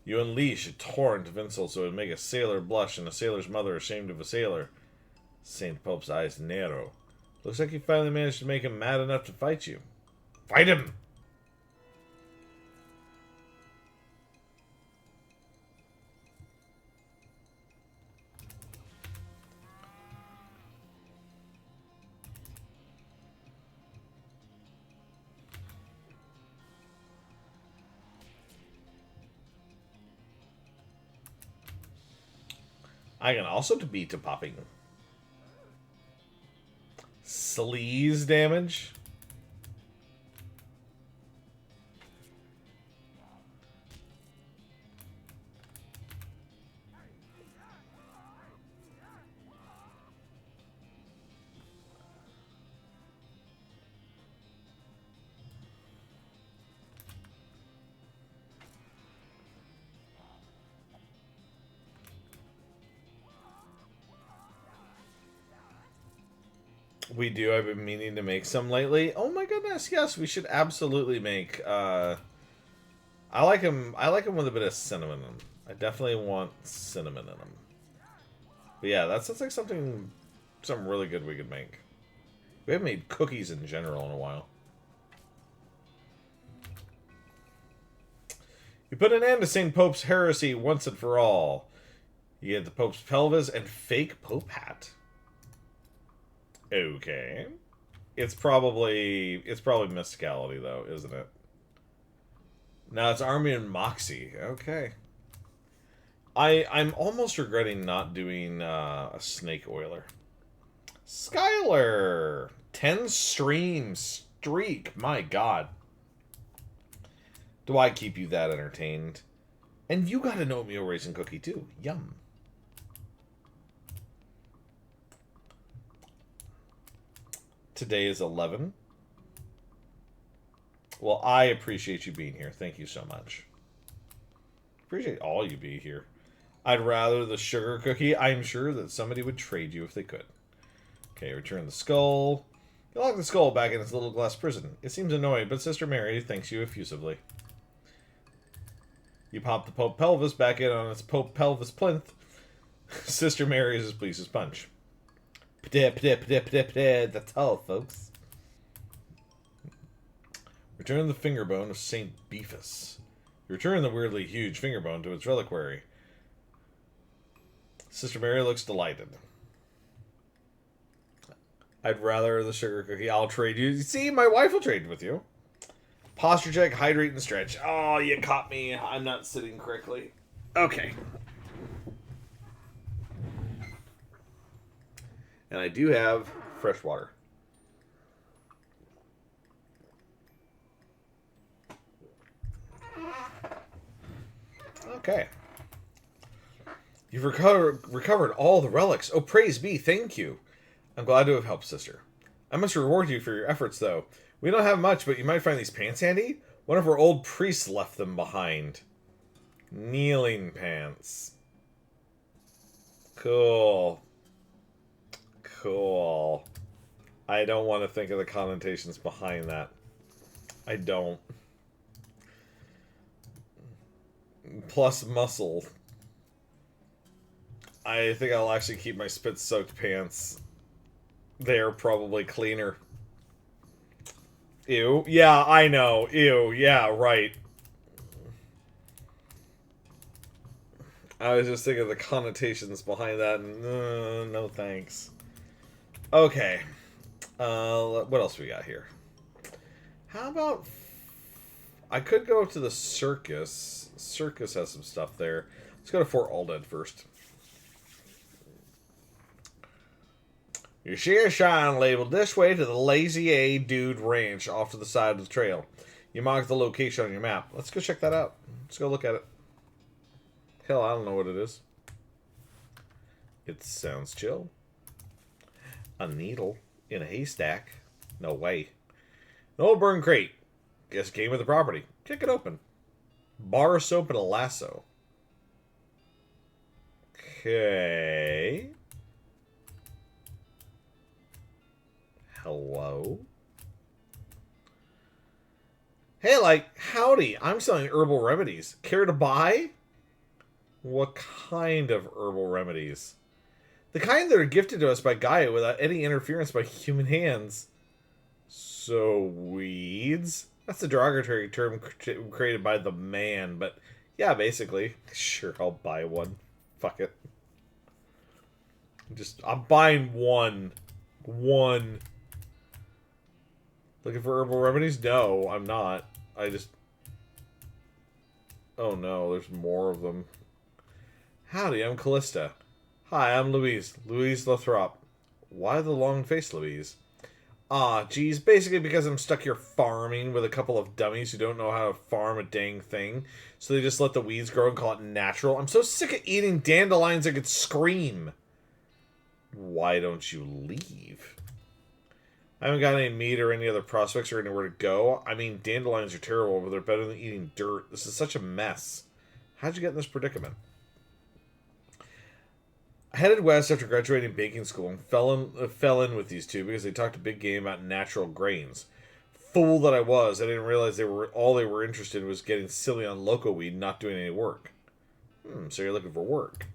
You unleash a torrent of insults that would make a sailor blush and a sailor's mother ashamed of a sailor. Saint Pope's eyes narrow. Looks like you finally managed to make him mad enough to fight you. Fight him! I can also beat to popping. Sleaze damage. We do. I've been meaning to make some lately. Oh my goodness, yes, we should absolutely make. I like them. I like them with a bit of cinnamon in them. I definitely want cinnamon in them. But yeah, that sounds like something really good we could make. We haven't made cookies in general in a while. You put an end to St. Pope's heresy once and for all. You get the Pope's pelvis and fake Pope hat. Okay. It's probably Mysticality though, isn't it? No, it's Army and Moxie. Okay. I'm almost regretting not doing a Snake Oiler. Skylar! 10 stream streak. My god. Do I keep you that entertained? And you got an oatmeal raisin cookie too. Yum. Today is 11. Well, I appreciate you being here. Thank you so much. Appreciate all you being here. I'd rather the sugar cookie. I'm sure that somebody would trade you if they could. Okay, return the skull. You lock the skull back in its little glass prison. It seems annoying, but Sister Mary thanks you effusively. You pop the Pope pelvis back in on its Pope pelvis plinth. Sister Mary is as pleased as punch. That's all, folks. Return the finger bone of Saint Beefus. You return the weirdly huge finger bone to its reliquary. Sister Mary looks delighted. I'd rather the sugar cookie. I'll trade you. See, my wife will trade with you. Posture check, hydrate, and stretch. Oh, you caught me. I'm not sitting correctly. Okay. And I do have fresh water. Okay. You've recovered all the relics. Oh, praise be, thank you. I'm glad to have helped, sister. I must reward you for your efforts, though. We don't have much, but you might find these pants handy. One of our old priests left them behind. Kneeling pants. Cool. Cool. I don't want to think of the connotations behind that. I don't. Plus muscle. I think I'll actually keep my spit-soaked pants. They're probably cleaner. Ew. Yeah, I know. Ew. Yeah, right. I was just thinking of the connotations behind that, and no thanks. Okay. What else we got here? How about... I could go to the circus. Circus has some stuff there. Let's go to Fort Alded first. Your share shine labeled this way to the Lazy A Dude Ranch off to the side of the trail. You mark the location on your map. Let's go check that out. Let's go look at it. Hell, I don't know what it is. It sounds chill. A needle in a haystack. No way. An old burn crate. Guess it came with the property. Kick it open. Bar soap and a lasso. Okay. Hello? Hey, like, howdy. I'm selling herbal remedies. Care to buy? What kind of herbal remedies? The kind that are gifted to us by Gaia without any interference by human hands. So, weeds? That's a derogatory term created by the man, but yeah, basically. Sure, I'll buy one. Fuck it. I'm buying one. One. Looking for herbal remedies? No, I'm not. Oh no, there's more of them. Howdy, I'm Callista. Hi, I'm Louise. Louise Lothrop. Why the long face, Louise? Ah, geez, basically because I'm stuck here farming with a couple of dummies who don't know how to farm a dang thing. So they just let the weeds grow and call it natural. I'm so sick of eating dandelions I could scream. Why don't you leave? I haven't got any meat or any other prospects or anywhere to go. I mean, dandelions are terrible, but they're better than eating dirt. This is such a mess. How'd you get in this predicament? I headed west after graduating baking school and fell in with these two because they talked a big game about natural grains. Fool that I was, I didn't realize all they were interested in was getting silly on loco weed and not doing any work. So you're looking for work.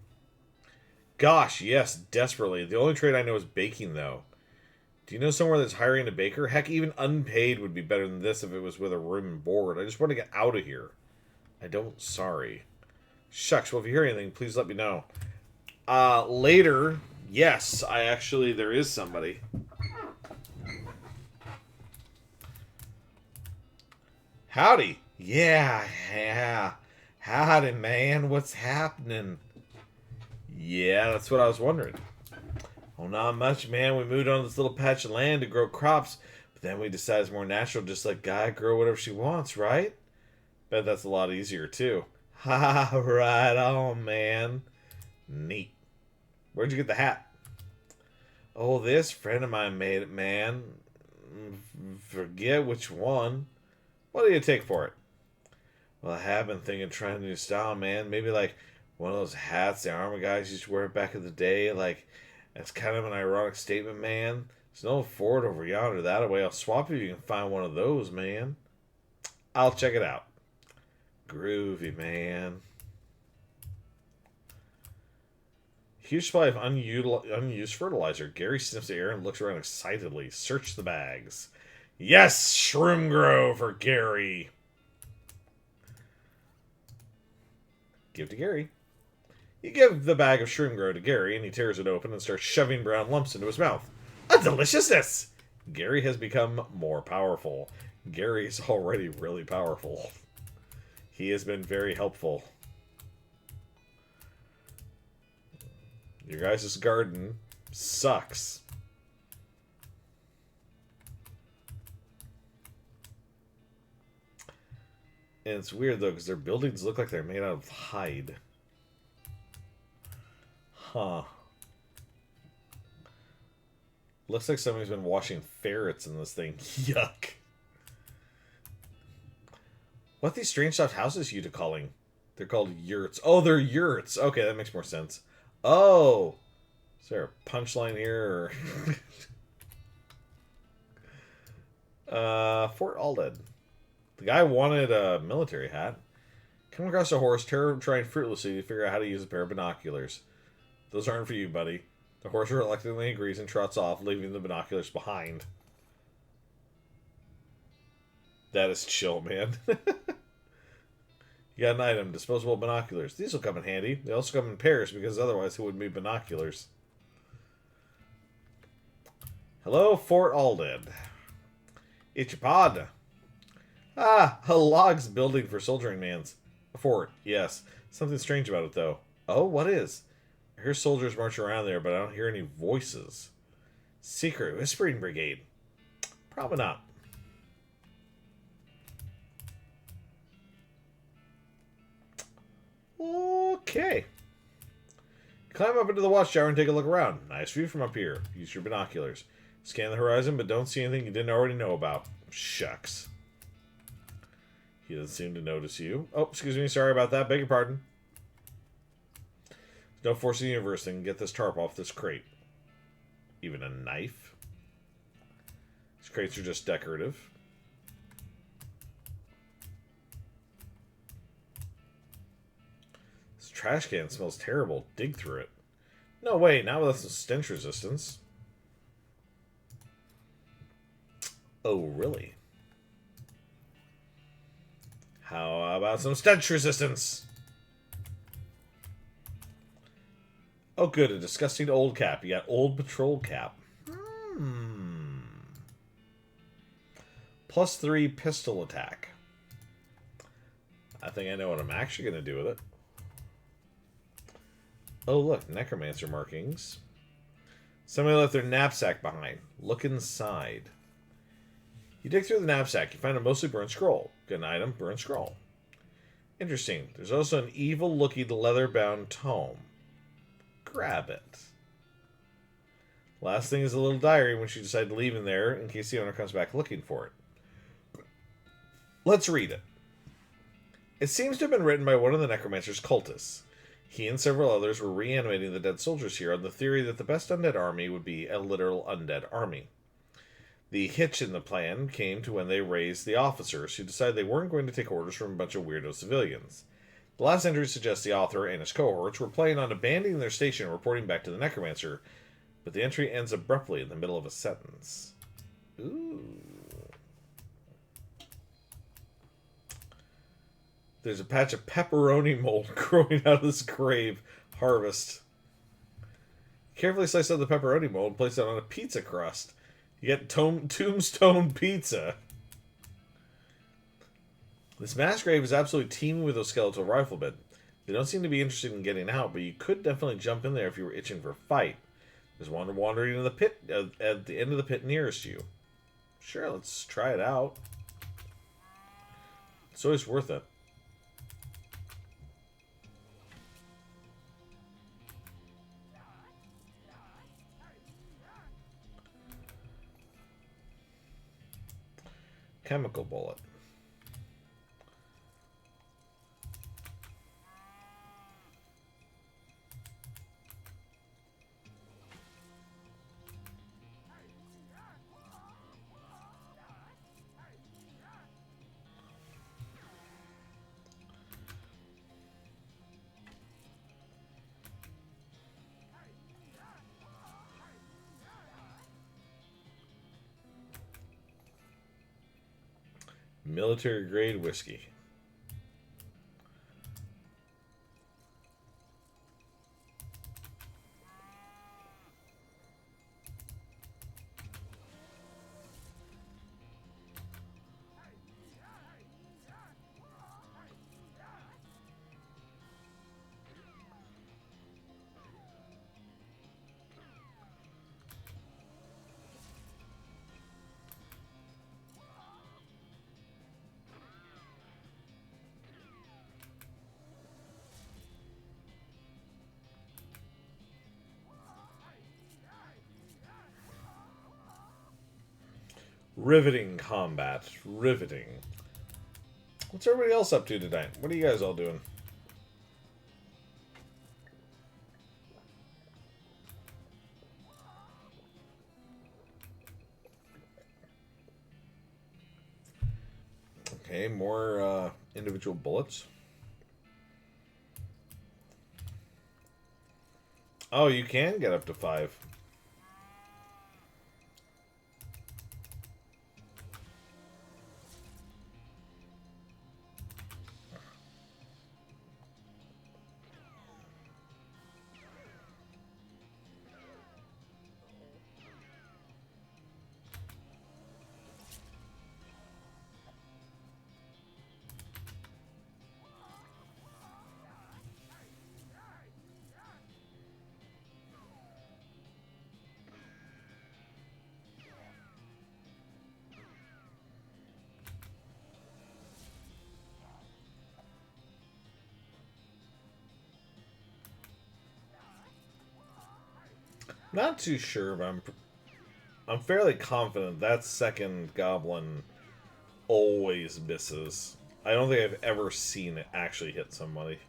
Gosh, yes, desperately. The only trade I know is baking, though. Do you know somewhere that's hiring a baker? Heck, even unpaid would be better than this if it was with a room and board. I just want to get out of here. I don't, sorry. Shucks, well, if you hear anything, please let me know. Later, yes, there is somebody. Howdy. Yeah. Howdy, man. What's happening? Yeah, that's what I was wondering. Oh, not much, man. We moved on this little patch of land to grow crops, but then we decided it's more natural, just let Gaia grow whatever she wants, right? Bet that's a lot easier, too. Ha, right on, man. Neat. Where'd you get the hat? Oh, this friend of mine made it, man. Forget which one. What do you take for it? Well, I have been thinking trying a new style, man. Maybe like one of those hats the army guys used to wear back in the day. Like, that's kind of an ironic statement, man. There's no Ford over yonder that way. I'll swap if you can find one of those, man. I'll check it out. Groovy, man. Huge supply of unused fertilizer. Gary sniffs the air and looks around excitedly. Search the bags. Yes! Shroom grow for Gary. Give to Gary. You give the bag of shroom grow to Gary, and he tears it open and starts shoving brown lumps into his mouth. A deliciousness! Gary has become more powerful. Gary's already really powerful. He has been very helpful. Your guys' garden sucks. And it's weird, though, because their buildings look like they're made out of hide. Huh. Looks like somebody's been washing ferrets in this thing. Yuck. What are these strange stuffed houses you two calling? They're called yurts. Oh, they're yurts. Okay, that makes more sense. Oh. Is there a punchline here? Or... Fort Alded. The guy wanted a military hat. Come across a horse, trying fruitlessly to figure out how to use a pair of binoculars. Those aren't for you, buddy. The horse reluctantly agrees and trots off, leaving the binoculars behind. That is chill, man. You got an item, disposable binoculars. These will come in handy. They also come in pairs, because otherwise it wouldn't be binoculars. Hello, Fort Alded. It's your pod. Ah, a logs building for soldiering mans. A fort, yes. Something strange about it, though. Oh, what is? I hear soldiers marching around there, but I don't hear any voices. Secret Whispering Brigade. Probably not. Okay. Climb up into the watchtower and take a look around. Nice view from up here. Use your binoculars. Scan the horizon, but don't see anything you didn't already know about. Shucks. He doesn't seem to notice you. Oh, excuse me. Sorry about that. Beg your pardon. There's no force in the universe that can get this tarp off this crate. Even a knife? These crates are just decorative. This trash can smells terrible. Dig through it. No way. Not with some stench resistance. Oh, really? How about some stench resistance? Oh, good. A disgusting old cap. You got old patrol cap. +3 pistol attack. I think I know what I'm actually going to do with it. Oh, look. Necromancer markings. Somebody left their knapsack behind. Look inside. You dig through the knapsack. You find a mostly burnt scroll. Good item, burnt scroll. Interesting. There's also an evil-looking leather-bound tome. Grab it. Last thing is a little diary which you decide to leave in there in case the owner comes back looking for it. Let's read it. It seems to have been written by one of the Necromancer's cultists. He and several others were reanimating the dead soldiers here on the theory that the best undead army would be a literal undead army. The hitch in the plan came to when they raised the officers, who decided they weren't going to take orders from a bunch of weirdo civilians. The last entry suggests the author and his cohorts were planning on abandoning their station and reporting back to the Necromancer, but the entry ends abruptly in the middle of a sentence. Ooh. There's a patch of pepperoni mold growing out of this grave. Harvest. Carefully slice out the pepperoni mold and place it on a pizza crust. You get tombstone pizza. This mass grave is absolutely teeming with those skeletal riflemen. They don't seem to be interested in getting out, but you could definitely jump in there if you were itching for a fight. There's one wandering in the pit at the end of the pit nearest you. Sure, let's try it out. It's always worth it. Chemical bullet. Military grade whiskey. Riveting combat. Riveting. What's everybody else up to tonight? What are you guys all doing? Okay, more individual bullets. Oh, you can get up to 5. Not too sure, but I'm fairly confident that second goblin always misses. I don't think I've ever seen it actually hit somebody.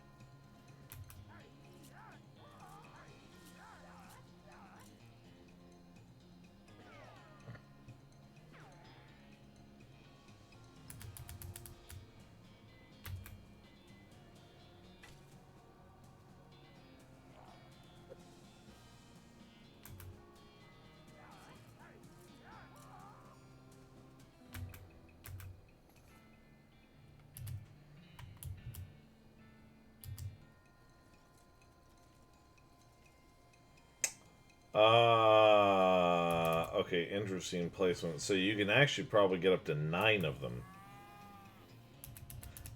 Okay, interesting placement. So you can actually probably get up to 9 of them.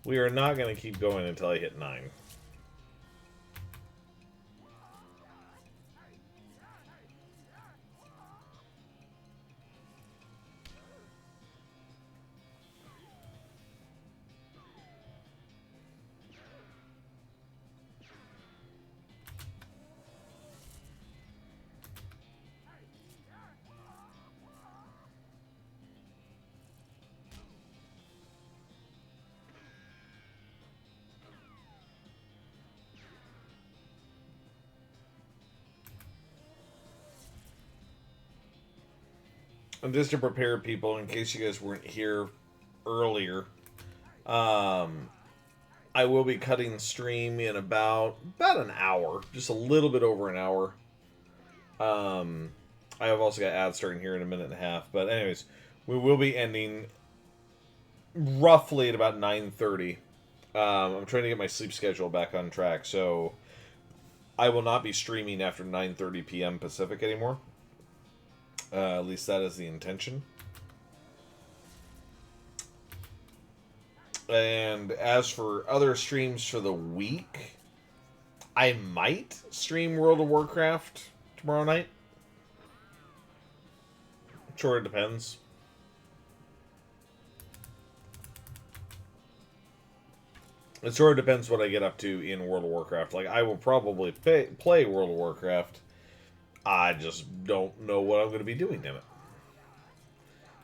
We are not going to keep going until I hit 9. And just to prepare people, in case you guys weren't here earlier, I will be cutting stream in about an hour, just a little bit over an hour. I have also got ads starting here in a minute and a half, but anyways, we will be ending roughly at about 9:30. I'm trying to get my sleep schedule back on track, so I will not be streaming after 9:30 p.m. Pacific anymore. At least that is the intention. And as for other streams for the week, I might stream World of Warcraft tomorrow night. Sure, it depends. It sort of depends what I get up to in World of Warcraft. Like, I will probably play World of Warcraft. I just don't know what I'm going to be doing in it.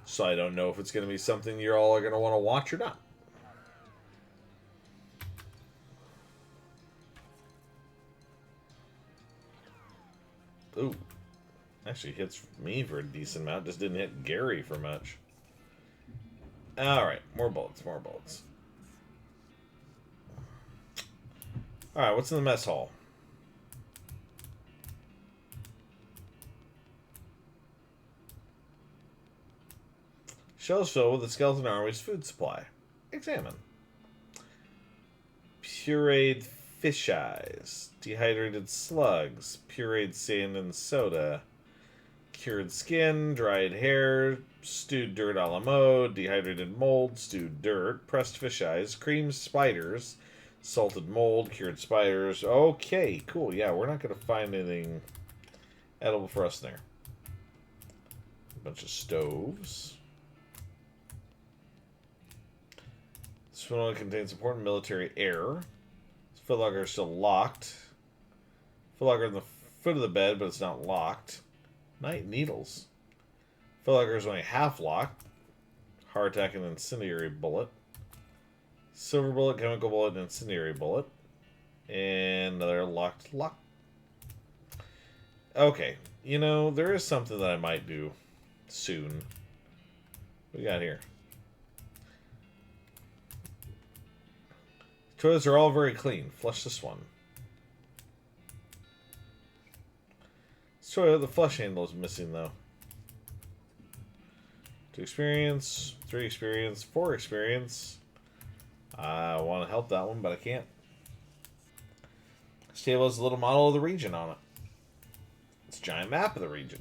So I don't know if it's going to be something you're all going to want to watch or not. Ooh. Actually hits me for a decent amount. Just didn't hit Gary for much. Alright, more bullets, more bullets. Alright, what's in the mess hall? Shells filled with the skeleton army's food supply. Examine. Pureed fish eyes. Dehydrated slugs. Pureed sand and soda. Cured skin. Dried hair. Stewed dirt a la mode. Dehydrated mold. Stewed dirt. Pressed fish eyes. Creamed spiders. Salted mold. Cured spiders. Okay, cool. Yeah, we're not going to find anything edible for us there. A bunch of stoves. This one contains important military air. This footlocker is still locked. Footlocker in the foot of the bed, but it's not locked. Night needles. Footlocker is only half locked. Heart attack and incendiary bullet. Silver bullet, chemical bullet, and incendiary bullet. And another locked lock. Okay, you know, there is something that I might do soon. What we got here? Toilets are all very clean. Flush this one. This toilet, the flush handle is missing though. 2 experience, 3 experience, 4 experience. I want to help that one, but I can't. This table has a little model of the region on it. It's a giant map of the region.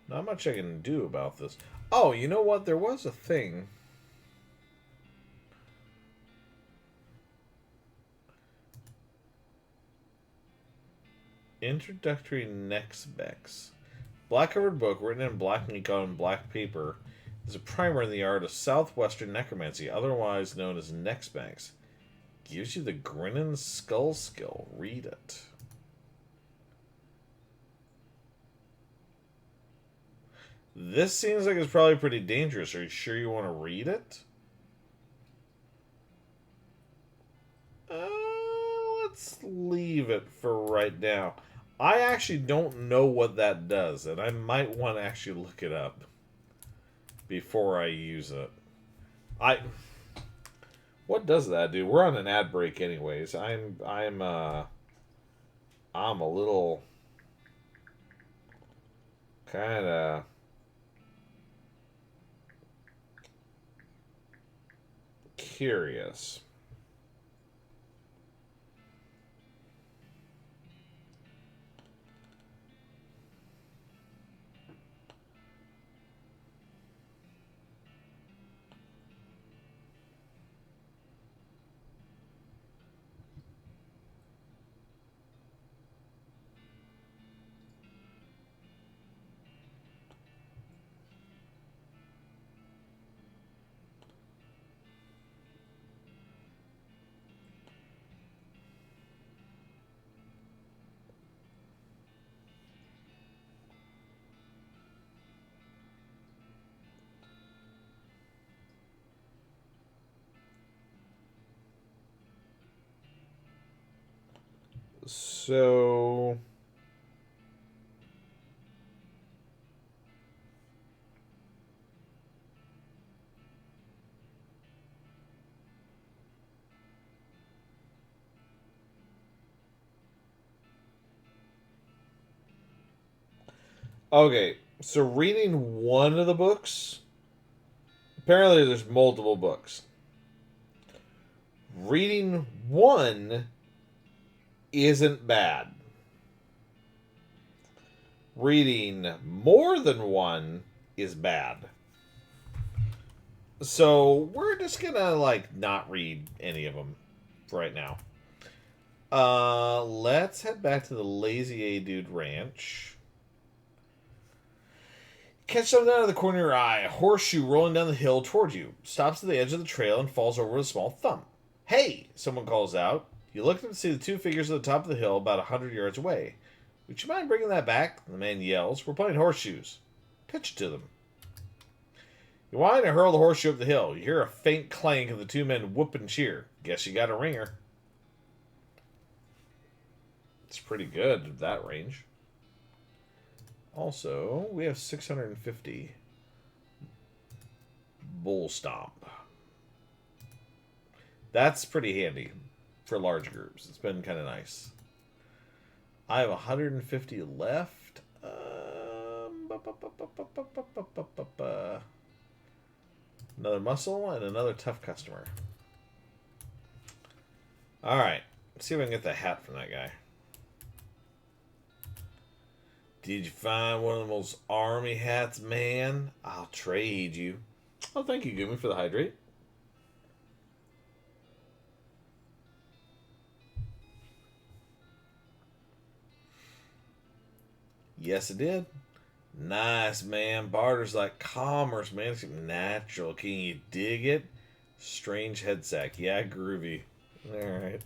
Not much I can do about this. Oh, you know what? There was a thing. Introductory next specs. Black covered book written in black ink on black paper is a primer in the art of southwestern necromancy, otherwise known as Nextbanks. Gives you the grinning skull skill. Read it. This seems like it's probably pretty dangerous. Are you sure you want to read it? Let's leave it for right now. I actually don't know what that does, and I might want to actually look it up before I use it. What does that do? We're on an ad break anyways. I'm a little kind of curious. So okay, so reading one of the books, apparently there's multiple books. Reading one isn't bad. Reading more than one is bad. So we're just gonna not read any of them right now. Let's head back to the Lazy A Dude Ranch. Catch something out of the corner of your eye. A horseshoe rolling down the hill toward you. Stops at the edge of the trail and falls over with a small thump. Hey! Someone calls out. You look up and see the 2 figures at the top of the hill about 100 yards away. Would you mind bringing that back? The man yells. We're playing horseshoes. Pitch it to them. You whine and hurl the horseshoe up the hill. You hear a faint clank and the 2 men whoop and cheer. Guess you got a ringer. It's pretty good at that range. Also, we have 650 bull stomp. That's pretty handy for large groups. It's been kind of nice. I have 150 left. Another muscle and another tough customer. Alright. Let's see if I can get the hat from that guy. Did you find one of those army hats, man? I'll trade you. Oh, thank you, Gumi, for the hydrate. Yes, it did. Nice, man. Barter's like commerce, man. It's natural. Can you dig it? Strange head sack. Yeah, groovy. Alright.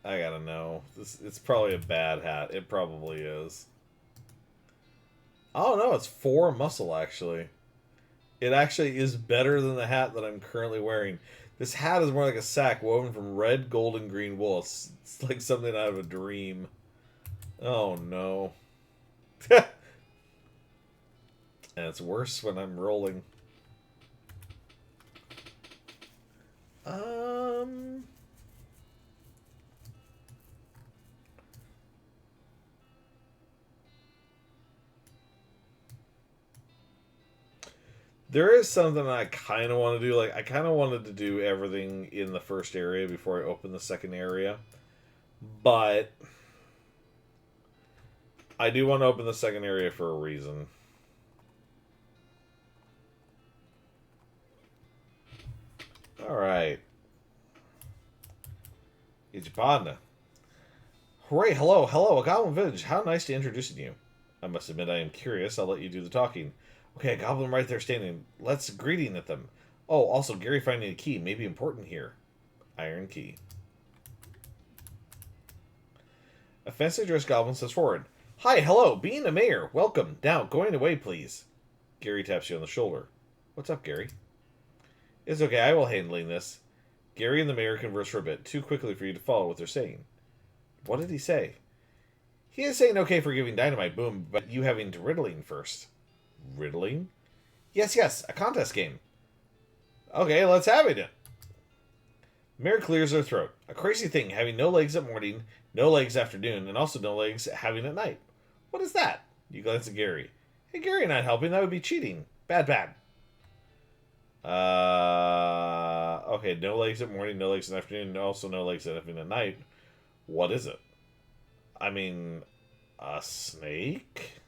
I gotta know. It's probably a bad hat. It probably is. Oh no, it's 4 muscle actually. It actually is better than the hat that I'm currently wearing. This hat is more like a sack woven from red, gold, and green wool. It's like something out of a dream. Oh no. And it's worse when I'm rolling. There is something I kind of want to do. Like, I kind of wanted to do everything in the first area before I open the second area. But I do want to open the second area for a reason. Alright. Ichipada. Hooray, hello, a Goblin Village. How nice to introduce you. I must admit I am curious. I'll let you do the talking. Okay, a goblin right there standing. Let's greeting at them. Oh, also, Gary finding a key. Maybe important here. Iron key. A fancy dressed goblin says forward. Hi, hello, being a mayor. Welcome. Now, going away, please. Gary taps you on the shoulder. What's up, Gary? It's okay, I will handling this. Gary and the mayor converse for a bit, too quickly for you to follow what they're saying. What did he say? He is saying okay for giving dynamite, boom, but you having to riddling first. Riddling? Yes, a contest game. Okay, let's have it. Mayor clears her throat. A crazy thing, having no legs at morning, no legs afternoon, and also no legs having at night. What is that? You glance at Gary. Hey, Gary not helping, that would be cheating. Bad. Okay, no legs at morning, no legs in the afternoon, and also no legs at having at night. What is it? I mean, a snake?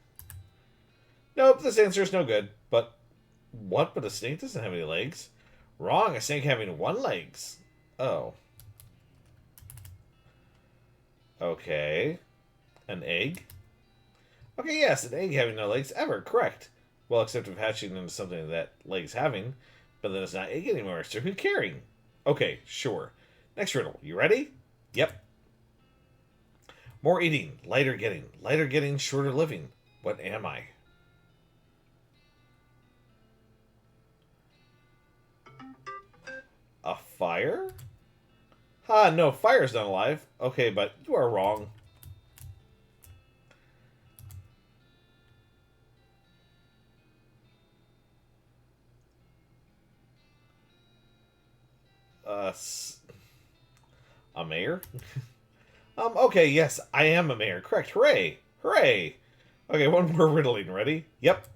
Nope, this answer is no good. But what? But a snake doesn't have any legs. Wrong, a snake having 1 legs. Oh. Okay. An egg? Okay, yes, an egg having no legs ever. Correct. Well, except if hatching into something that legs having. But then it's not egg anymore, so who caring? Okay, sure. Next riddle. You ready? Yep. More eating, lighter getting, shorter living. What am I? A fire? No, fire's not alive. Okay, but you are wrong. A mayor? Okay, yes, I am a mayor. Correct. Hooray! Okay, one more riddling. Ready? Yep.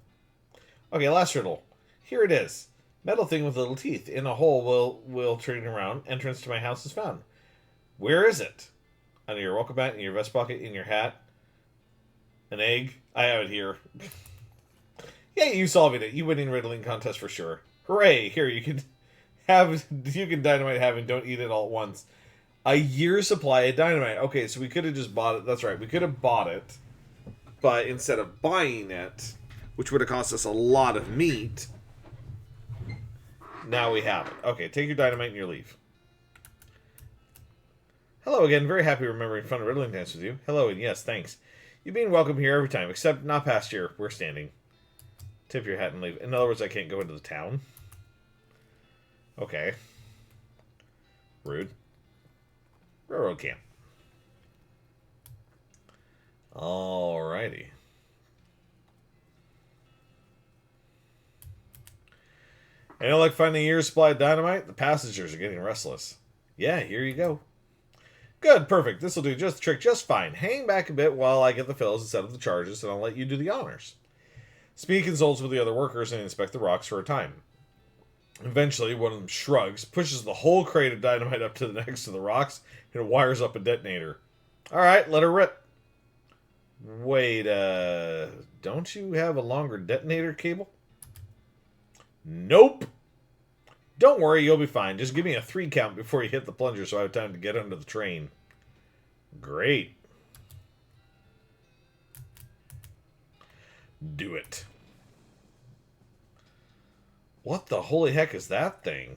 Okay, last riddle. Here it is. Metal thing with little teeth. In a hole will turn around. Entrance to my house is found. Where is it? Under your welcome mat, in your vest pocket, in your hat. An egg? I have it here. Yeah, you solving it. You winning riddling contest for sure. Hooray! Here, you can dynamite have and don't eat it all at once. A year's supply of dynamite. Okay, so we could have just bought it. That's right. We could have bought it. But instead of buying it, which would have cost us a lot of meat, now we have it. Okay, take your dynamite and your leave. Hello again. Very happy remembering fun riddling dance with you. Hello and yes, thanks. You've been welcome here every time, except not past here. We're standing. Tip your hat and leave. In other words, I can't go into the town. Okay. Rude. Railroad camp. Alrighty. And like finding a year's supply of dynamite? The passengers are getting restless. Yeah, here you go. Good, perfect. This will do just the trick just fine. Hang back a bit while I get the fills and set up the charges, and I'll let you do the honors. Speed consults with the other workers and inspect the rocks for a time. Eventually, one of them shrugs, pushes the whole crate of dynamite up to the next to the rocks, and wires up a detonator. Alright, let her rip. Wait, don't you have a longer detonator cable? Nope. Don't worry, you'll be fine. Just give me a 3 count before you hit the plunger so I have time to get under the train. Great. Do it. What the holy heck is that thing?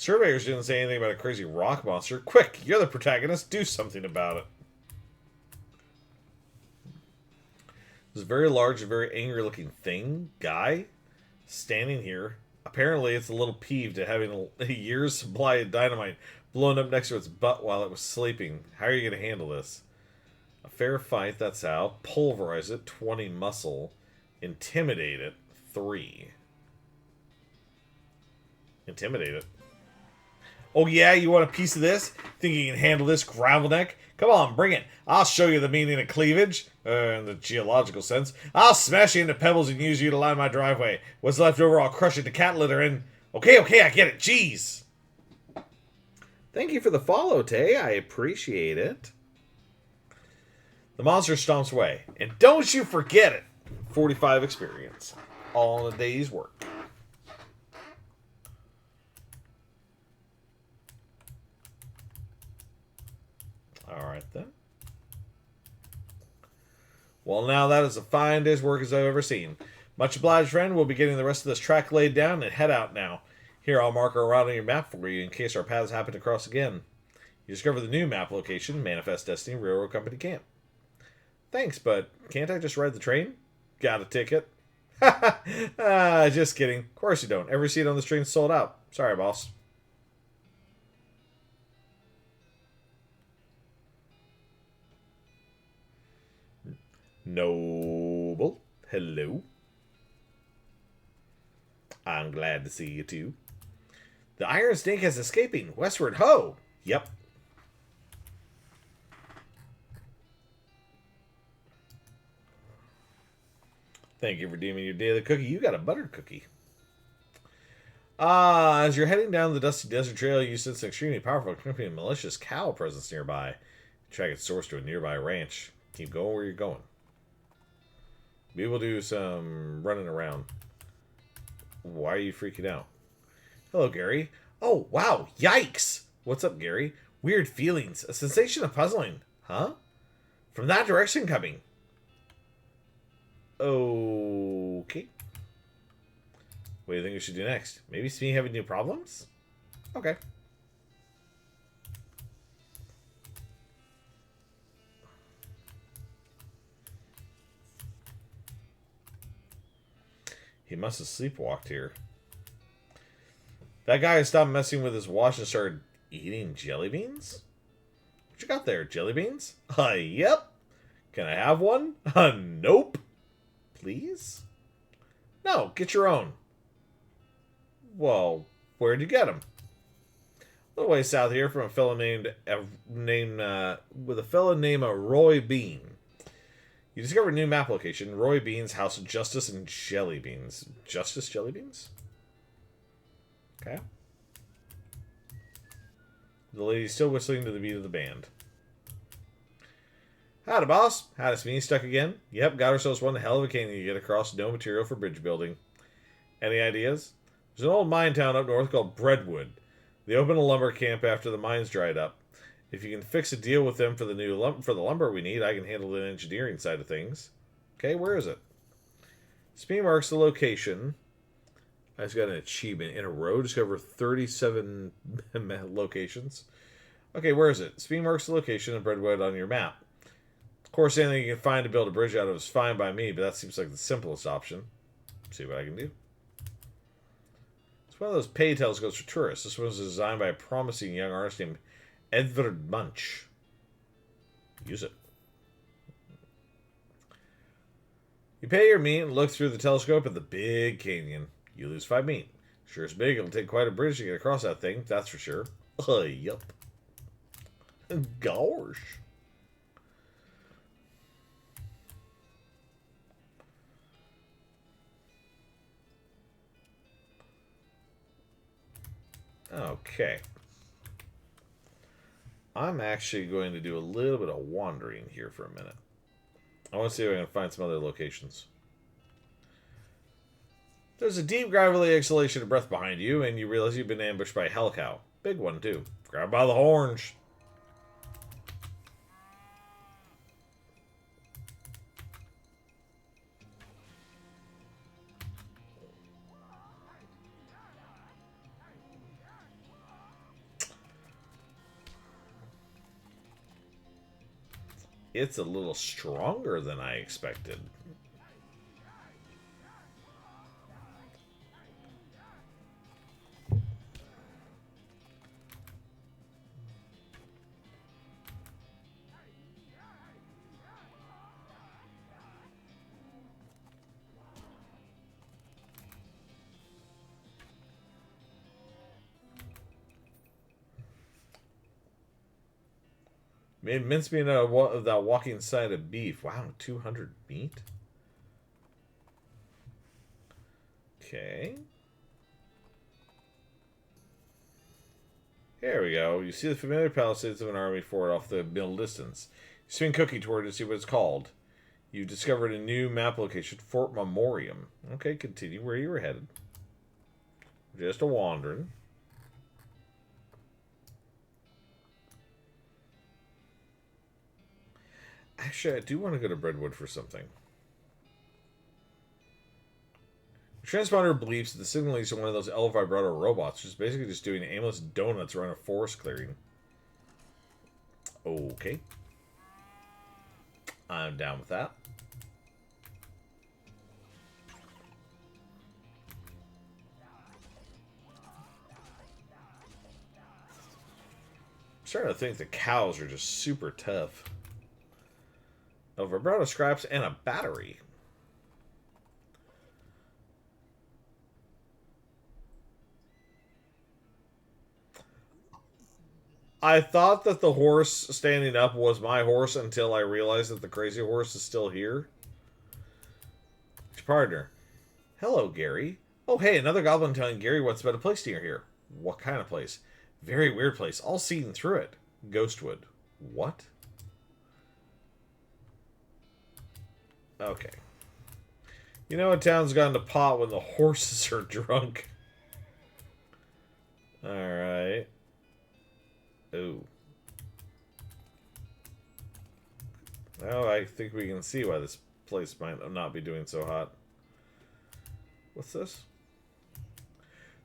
Surveyors didn't say anything about a crazy rock monster. Quick, you're the protagonist. Do something about it. This very large and very angry-looking guy, standing here. Apparently, it's a little peeved at having a year's supply of dynamite blown up next to its butt while it was sleeping. How are you going to handle this? A fair fight, that's out. Pulverize it, 20 muscle. Intimidate it, 3. Intimidate it. Oh yeah, you want a piece of this? Think you can handle this, Gravelneck? Come on, bring it. I'll show you the meaning of cleavage. In the geological sense. I'll smash you into pebbles and use you to line my driveway. What's left over, I'll crush it to cat litter and... Okay, I get it. Jeez. Thank you for the follow, Tay. I appreciate it. The monster stomps away. And don't you forget it. 45 experience. All in a day's work. Alright then. Well, now that is the fine day's work as I've ever seen. Much obliged, friend. We'll be getting the rest of this track laid down and head out now. Here, I'll mark our route on your map for you in case our paths happen to cross again. You discover the new map location, Manifest Destiny Railroad Company Camp. Thanks, but can't I just ride the train? Got a ticket? Just kidding. Of course you don't. Every seat on this train's sold out. Sorry, boss. Noble. Hello. I'm glad to see you too. The Iron Snake is escaping. Westward, ho! Yep. Thank you for redeeming your daily cookie. You got a butter cookie. As you're heading down the dusty desert trail, you sense an extremely powerful, accompanying malicious cow presence nearby. Track its source to a nearby ranch. Keep going where you're going. We will do some running around. Why are you freaking out? Hello, Gary. Oh, wow. Yikes. What's up, Gary? Weird feelings. A sensation of puzzling. Huh? From that direction coming. Okay. What do you think we should do next? Maybe see me having new problems? Okay. He must have sleepwalked here. That guy stopped messing with his watch and started eating jelly beans? What you got there? Jelly beans? Yep. Can I have one? Nope. Please? No, get your own. Well, where'd you get them? A little way south here from a fellow named Roy Bean. You discover a new map location, Roy Bean's House of Justice and Jelly Beans. Justice Jelly Beans? Okay. The lady's still whistling to the beat of the band. Howdy, boss. Howdy, Smee. Stuck again? Yep, got ourselves one hell of a canyon to get across. No material for bridge building. Any ideas? There's an old mine town up north called Breadwood. They opened a lumber camp after the mines dried up. If you can fix a deal with them for the new lumber we need, I can handle the engineering side of things. Okay, where is it? Smee marks the location. I just got an achievement in a row. Discover 37 locations. Okay, where is it? Smee marks the location of Breadwood on your map. Of course, anything you can find to build a bridge out of is fine by me, but that seems like the simplest option. See what I can do. It's one of those pay telescopes for tourists. This one was designed by a promising young artist named Edvard Munch. Use it. You pay your meat and look through the telescope at the big canyon. You lose 5 meat. Sure it's big. It'll take quite a bridge to get across that thing. That's for sure. Yup. Gosh. Okay. I'm actually going to do a little bit of wandering here for a minute. I want to see if I can find some other locations. There's a deep, gravelly exhalation of breath behind you, and you realize you've been ambushed by a hell cow. Big one, too. Grab by the horns. It's a little stronger than I expected. Made mincemeat of that walking side of beef. Wow, 200 meat? Okay. Here we go. You see the familiar palisades of an army fort off the middle distance. You swing Cookie toward it to see what it's called. You discovered a new map location, Fort Memoriam. Okay, continue where you were headed. Just a wandering. Actually, I do want to go to Brentwood for something. The transponder believes that the signalese are one of those El Vibrato robots, which is basically just doing aimless donuts around a forest clearing. Okay. I'm down with that. I'm starting to think the cows are just super tough. El Vibrato scraps and a battery. I thought that the horse standing up was my horse until I realized that the crazy horse is still here. It's your partner. Hello, Gary. Oh, hey, another goblin telling Gary what's about a place near here. What kind of place? Very weird place. All seen through it. Ghostwood. What? Okay. You know, a town's gone to pot when the horses are drunk. Alright. Ooh. Oh, I think we can see why this place might not be doing so hot. What's this?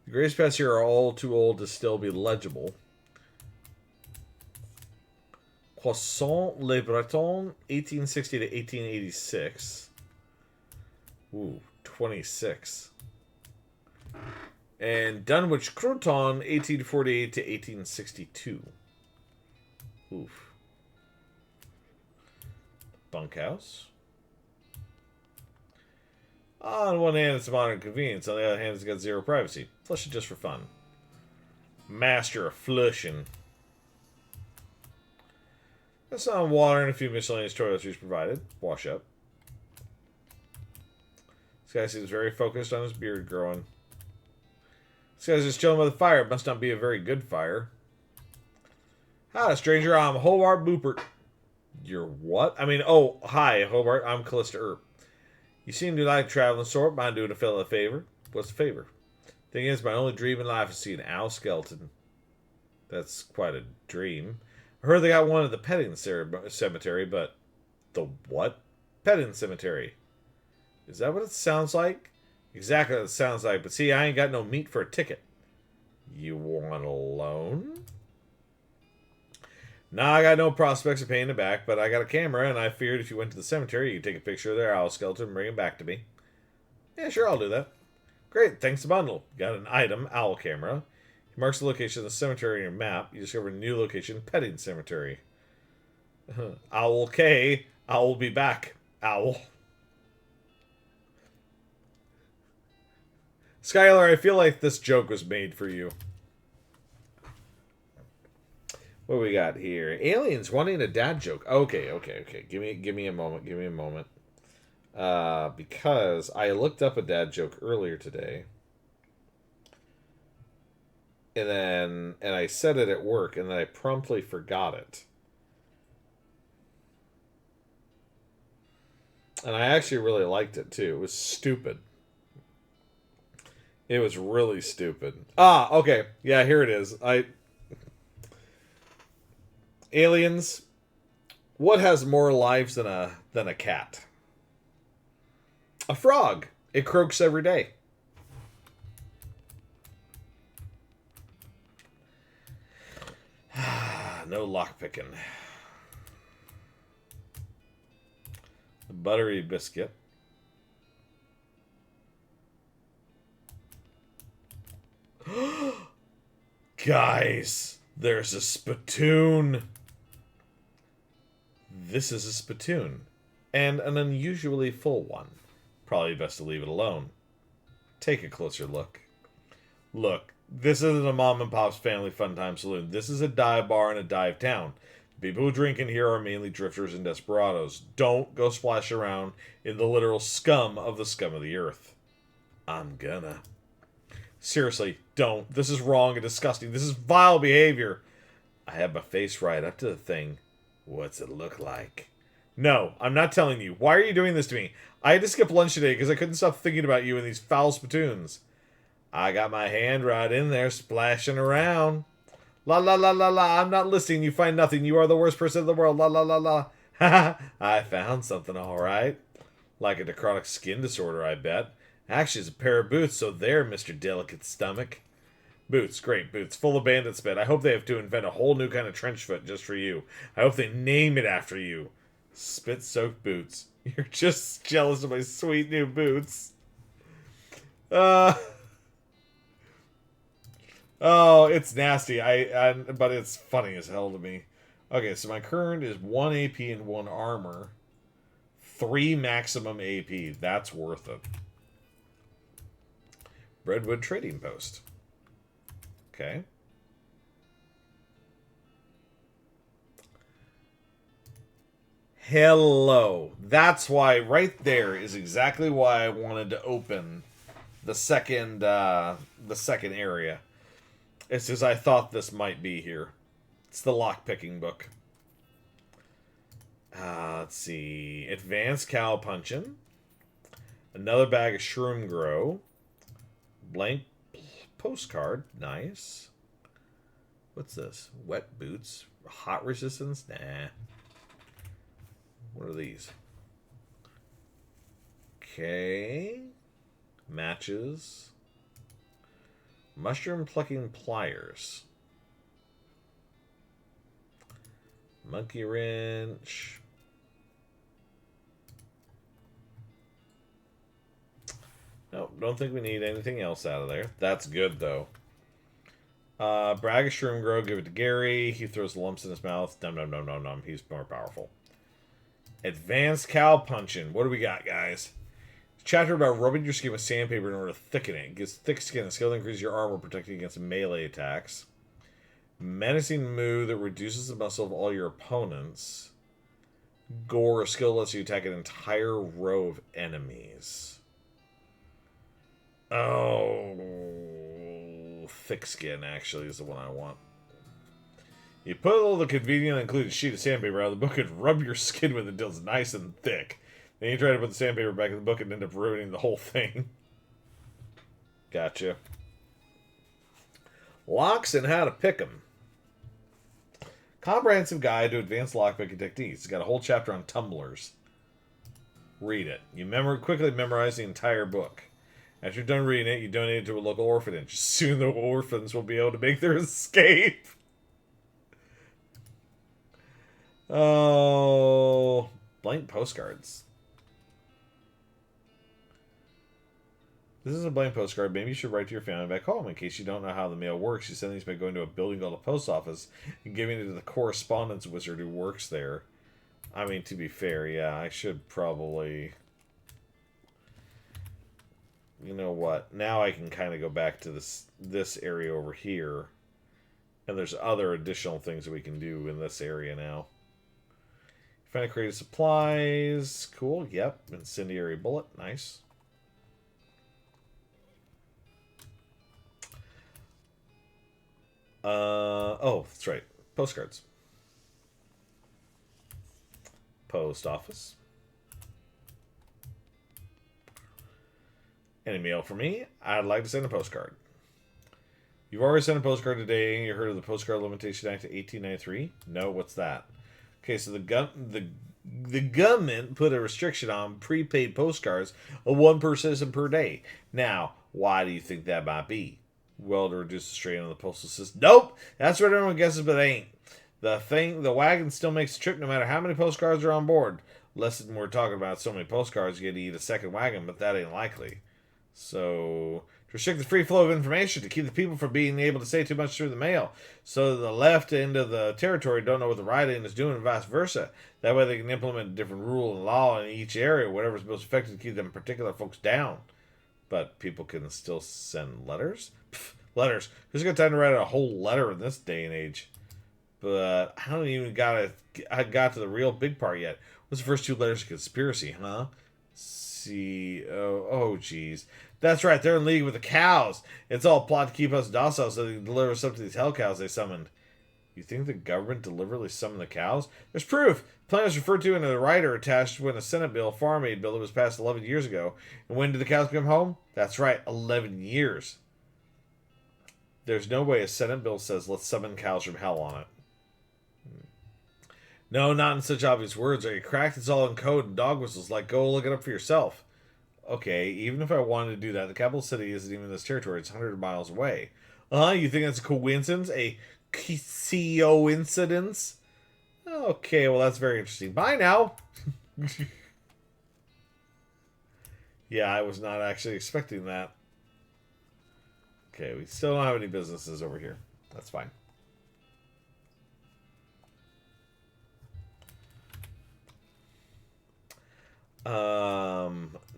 The graves past here are all too old to still be legible. Croissant Le Breton, 1860 to 1886. Ooh, 26. And Dunwich Crouton, 1848 to 1862. Oof. Bunkhouse. On one hand, it's a modern convenience. On the other hand, it's got zero privacy. Flush it just for fun. Master of flushing. That's some water and a few miscellaneous toiletries provided. Wash up. This guy seems very focused on his beard growing. This guy's just chilling by the fire. It must not be a very good fire. Hi, stranger. I'm Hobart Boopert. You're what? I mean, oh, hi, Hobart. I'm Callista Earp. You seem to like traveling sort. Mind doing a fella a favor? What's the favor? Thing is, my only dream in life is to see an owl skeleton. That's quite a dream. I heard they got one at the petting cemetery, but... The what? Petting cemetery. Is that what it sounds like? Exactly what it sounds like, but see, I ain't got no meat for a ticket. You want a loan? Nah, I got no prospects of paying it back, but I got a camera, and I figured if you went to the cemetery, you could take a picture of their owl skeleton and bring it back to me. Yeah, sure, I'll do that. Great, thanks a bundle. Got an item, owl camera. He marks the location of the cemetery on your map. You discover a new location, petting cemetery. Owl K, I will be back, owl. Skylar, I feel like this joke was made for you. What do we got here? Aliens wanting a dad joke. Okay. Give me a moment. Because I looked up a dad joke earlier today. And I said it at work, and then I promptly forgot it. And I actually really liked it, too. It was stupid. It was really stupid. Ah, okay. Yeah, here it is. Aliens. What has more lives than a cat? A frog. It croaks every day. No lockpicking. Buttery biscuit. Guys, there's a spittoon. This is a spittoon. And an unusually full one. Probably best to leave it alone. Take a closer look. Look, this isn't a mom and pop's family fun time saloon. This is a dive bar in a dive town. The people who drink in here are mainly drifters and desperados. Don't go splash around in the literal scum of the earth. I'm gonna. Seriously, don't. This is wrong and disgusting. This is vile behavior. I have my face right up to the thing. What's it look like? No, I'm not telling you. Why are you doing this to me? I had to skip lunch today because I couldn't stop thinking about you and these foul spittoons. I got my hand right in there, splashing around. La la la la la, I'm not listening. You find nothing. You are the worst person in the world. La la la la. Ha ha, I found something all right. Like a necrotic skin disorder, I bet. Actually, it's a pair of boots, so there, Mr. Delicate Stomach. Boots, great boots, full of bandit spit. I hope they have to invent a whole new kind of trench foot just for you. I hope they name it after you. Spit-soaked boots. You're just jealous of my sweet new boots. Oh, it's nasty. But it's funny as hell to me. Okay, so my current is 1 AP and 1 armor. 3 maximum AP. That's worth it. Redwood Trading Post. Okay. Hello. That's why, right there is exactly why I wanted to open the second area. It's because I thought this might be here. It's the lockpicking book. Let's see. Advanced Cow Punchin'. Another bag of Shroom Grow. Blank postcard. Nice. What's this? Wet boots. Hot resistance? Nah. What are these? Okay. Matches. Mushroom plucking pliers. Monkey wrench. No, don't think we need anything else out of there. That's good, though. Brag of Shroom Grow, give it to Gary. He throws lumps in his mouth. Num, num, num, num, num. He's more powerful. Advanced Cow Punchin'. What do we got, guys? Chapter about rubbing your skin with sandpaper in order to thicken it. It gives thick skin and skill that increases your armor, protecting against melee attacks. Menacing move that reduces the muscle of all your opponents. Gore, skill lets you attack an entire row of enemies. Oh, thick skin actually is the one I want. You put all the convenient and included sheet of sandpaper out of the book and rub your skin with it until it's nice and thick. Then you try to put the sandpaper back in the book and end up ruining the whole thing. Gotcha. Locks and how to pick them. Comprehensive guide to advanced lockpicking techniques. It's got a whole chapter on tumblers. Read it. You quickly memorize the entire book. After you're done reading it, you donate it to a local orphanage. Soon the orphans will be able to make their escape. Oh, blank postcards. This is a blank postcard. Maybe you should write to your family back home in case you don't know how the mail works. You send these by going to a building called a post office and giving it to the correspondence wizard who works there. I mean, to be fair, yeah, I should probably... You know what? Now I can kind of go back to this area over here. And there's other additional things that we can do in this area now. Find a crate of supplies. Cool. Yep. Incendiary bullet. Nice. Oh, that's right. Postcards. Post office. Any mail for me? I'd like to send a postcard. You've already sent a postcard today. You heard of the Postcard Limitation Act of 1893? No, what's that? Okay, so the government put a restriction on prepaid postcards of 1 per citizen per day. Now, why do you think that might be? Well, to reduce the strain on the postal system. Nope! That's what everyone guesses, but it ain't. The wagon still makes the trip no matter how many postcards are on board. Less than we're talking about so many postcards, you get to eat a second wagon, but that ain't likely. So, to restrict the free flow of information, to keep the people from being able to say too much through the mail, so the left end of the territory don't know what the right end is doing, and vice versa. That way they can implement a different rule and law in each area, whatever's most effective to keep them particular folks down. But people can still send letters? Pfft, letters. Who's got time to write a whole letter in this day and age? But I don't even I got to the real big part yet. What's the first two letters of conspiracy, huh? Geez. That's right, they're in league with the cows. It's all a plot to keep us docile so they can deliver us up to these hell cows they summoned. You think the government deliberately summoned the cows? There's proof. The plan was referred to in a rider attached when a Senate bill, farm aid bill, that was passed 11 years ago. And when did the cows come home? That's right, 11 years. There's no way a Senate bill says let's summon cows from hell on it. No, not in such obvious words. Are you cracked? It's all in code and dog whistles. Like, go look it up for yourself. Okay, even if I wanted to do that, the capital city isn't even in this territory. It's 100 miles away. You think that's a coincidence? A coincidence? Okay, well, that's very interesting. Bye now! Yeah, I was not actually expecting that. Okay, we still don't have any businesses over here. That's fine.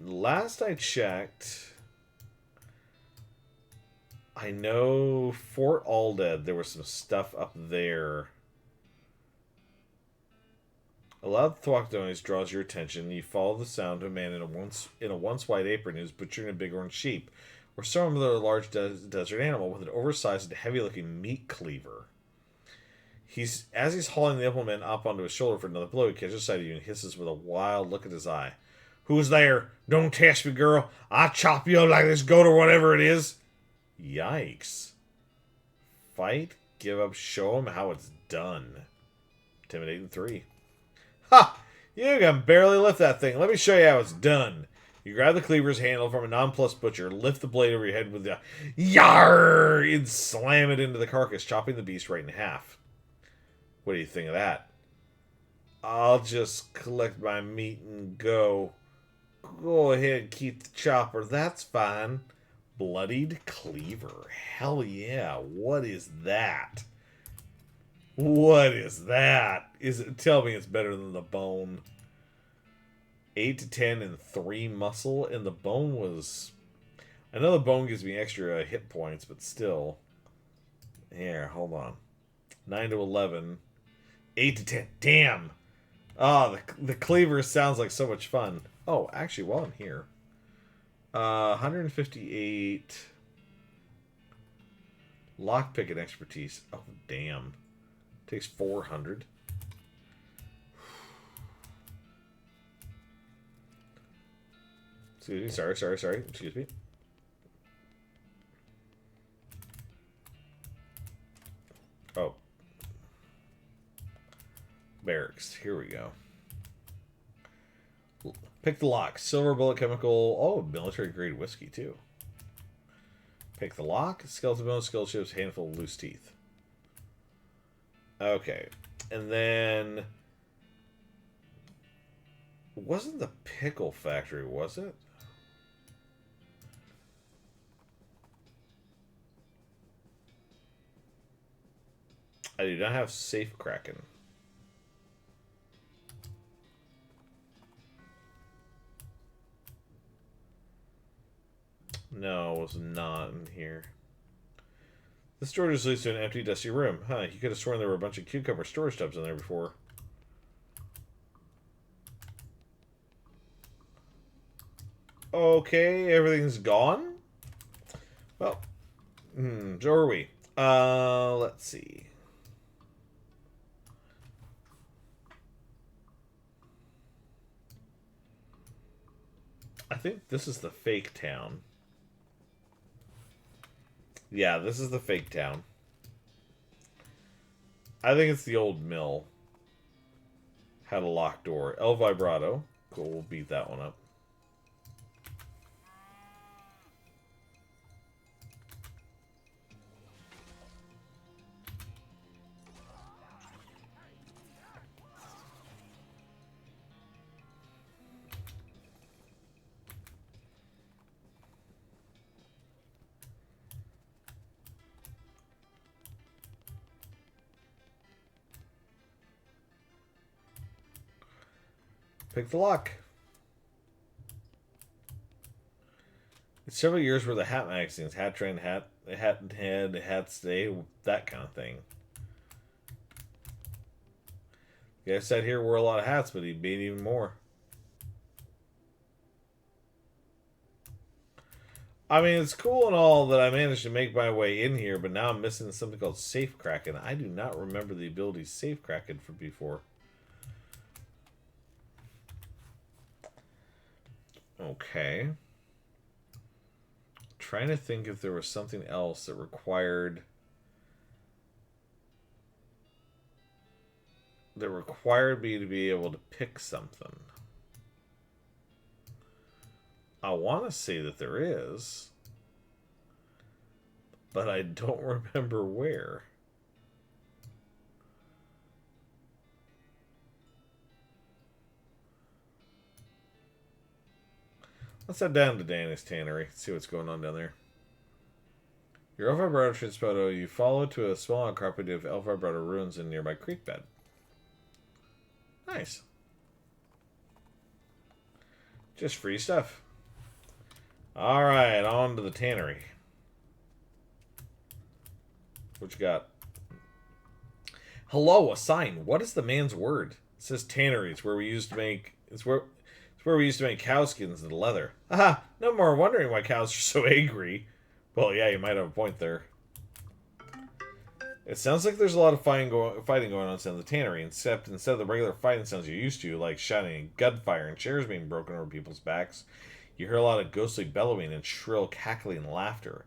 Last I checked, I know Fort Alded, there was some stuff up there. A loud thwack noise draws your attention. You follow the sound of a man in a once white apron who's butchering a bighorn sheep, or some other large desert animal with an oversized and heavy-looking meat cleaver. As he's hauling the implement up onto his shoulder for another blow, he catches sight of you and hisses with a wild look in his eye. Who's there? Don't test me, girl. I'll chop you up like this goat or whatever it is. Yikes. Fight, give up, show him how it's done. Intimidating 3. Ha! You can barely lift that thing. Let me show you how it's done. You grab the cleaver's handle from a nonplussed butcher, lift the blade over your head with the yar, and slam it into the carcass, chopping the beast right in half. What do you think of that? I'll just collect my meat and go. Go ahead, keep the chopper. That's fine. Bloodied cleaver. Hell yeah. What is that? What is that? Tell me it's better than the bone. 8 to 10 and 3 muscle, and the bone was... I know the bone gives me extra hit points, but still. Here, hold on. 9 to 11. 8 to 10. Damn! Oh, the cleaver sounds like so much fun. Oh, actually, while I'm here. 158. Lockpicking expertise. Oh, damn. Takes 400. Excuse me. Sorry. Excuse me. Oh. Barracks. Here we go. Pick the lock. Silver bullet chemical. Oh, military grade whiskey, too. Pick the lock. Skeleton bones, skill chips, handful of loose teeth. Okay. And then... wasn't the pickle factory, was it? I do not have safe cracking. No, it was not in here. The storage just leads to an empty, dusty room. Huh, you could have sworn there were a bunch of cucumber storage tubs in there before. Okay, everything's gone? Well, so are we. Let's see. I think this is the fake town. Yeah, this is the fake town. I think it's the old mill. Had a locked door. El Vibrato. Cool, we'll beat that one up. Pick the lock. It's several years worth of hat magazines. Hat Trend, Hat and Head, Hat Stay, that kind of thing. The guy sat here wore a lot of hats, but he made even more. I mean, it's cool and all that I managed to make my way in here, but now I'm missing something called Safe Kraken. I do not remember the ability Safe Kraken from before. Okay. Trying to think if there was something else that required me to be able to pick something. I want to say that there is, but I don't remember where. Let's head down to Danny's Tannery, see what's going on down there. Your El Vibrato Transporto, you follow to a small outcropping of El Vibrato ruins in nearby creek bed. Nice. Just free stuff. Alright, on to the tannery. What you got? Hello, a sign. What is the man's word? It says tannery. It's where we used to make cow skins and leather. Aha! No more wondering why cows are so angry. Well, yeah, you might have a point there. It sounds like there's a lot of fighting going on inside the tannery, except instead of the regular fighting sounds you're used to, like shouting and gunfire and chairs being broken over people's backs, you hear a lot of ghostly bellowing and shrill cackling laughter.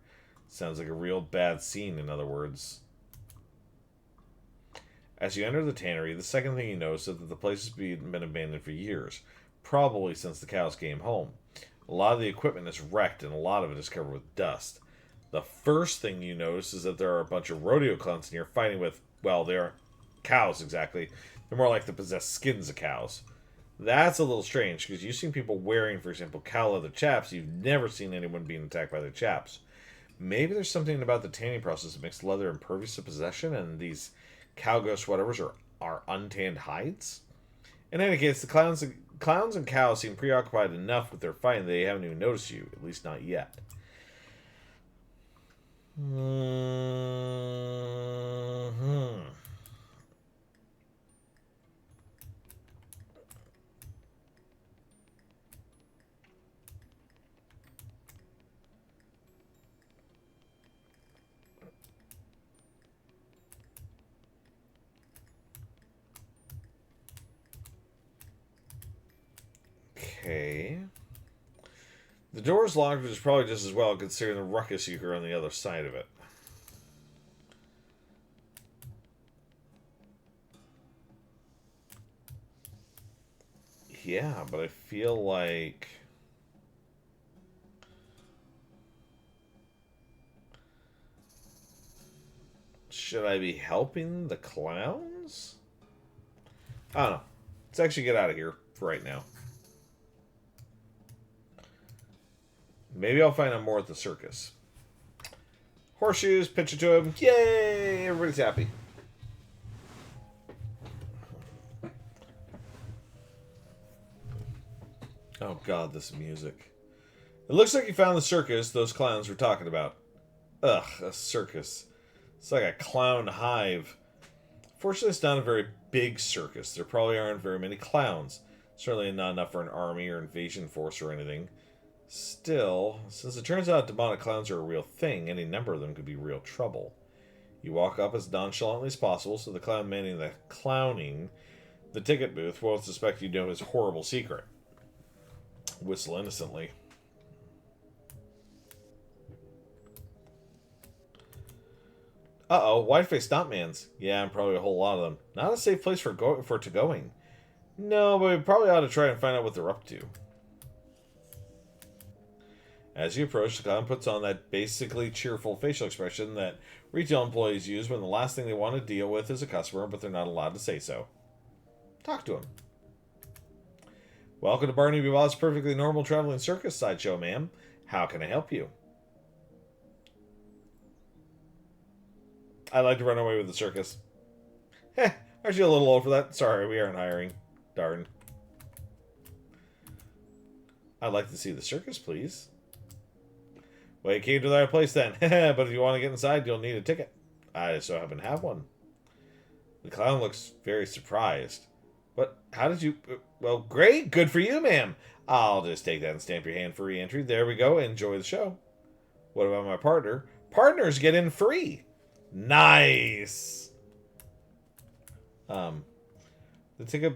Sounds like a real bad scene, in other words. As you enter the tannery, the second thing you notice is that the place has been abandoned for years, probably since the cows came home. A lot of the equipment is wrecked and a lot of it is covered with dust. The first thing you notice is that there are a bunch of rodeo clowns in here fighting with, well, they aren't cows exactly. They're more like the possessed skins of cows. That's a little strange, because you've seen people wearing, for example, cow leather chaps. You've never seen anyone being attacked by their chaps. Maybe there's something about the tanning process that makes leather impervious to possession, and these cow ghost whatevers are untanned hides? In any case, the clowns and cows seem preoccupied enough with their fighting that they haven't even noticed you, at least not yet. Okay. The door's locked, which is probably just as well considering the ruckus you hear on the other side of it. Yeah, but I feel like... Should I be helping the clowns? I don't know. Let's actually get out of here for right now. Maybe I'll find out more at the circus. Horseshoes, pitch it to him. Yay! Everybody's happy. Oh god, this music. It looks like you found the circus those clowns were talking about. Ugh, a circus. It's like a clown hive. Fortunately, it's not a very big circus. There probably aren't very many clowns. Certainly not enough for an army or invasion force or anything. Still, since it turns out demonic clowns are a real thing, any number of them could be real trouble. You walk up as nonchalantly as possible so the clown manning the ticket booth won't suspect you know his horrible secret. Whistle innocently. Uh-oh, white-faced stuntmans. Yeah, and probably a whole lot of them. Not a safe place for going. No, but we probably ought to try and find out what they're up to. As you approach, the clown puts on that basically cheerful facial expression that retail employees use when the last thing they want to deal with is a customer, but they're not allowed to say so. Talk to him. Welcome to Barnaby Bob's perfectly normal traveling circus sideshow, ma'am. How can I help you? I'd like to run away with the circus. Heh, aren't you a little old for that? Sorry, we aren't hiring. Darn. I'd like to see the circus, please. Well, you came to the right place then. But if you want to get inside, you'll need a ticket. I so happen to have one. The clown looks very surprised. What? How did you... Well, great. Good for you, ma'am. I'll just take that and stamp your hand for re-entry. There we go. Enjoy the show. What about my partner? Partners get in free. Nice. The ticket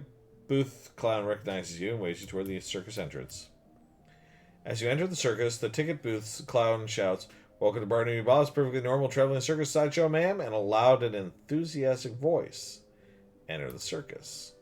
booth clown recognizes you and waves you toward the circus entrance. As you enter the circus, the ticket booth's clown shouts, "Welcome to Barnaby Bob's perfectly normal traveling circus sideshow, ma'am," in a loud and enthusiastic voice. Enter the circus.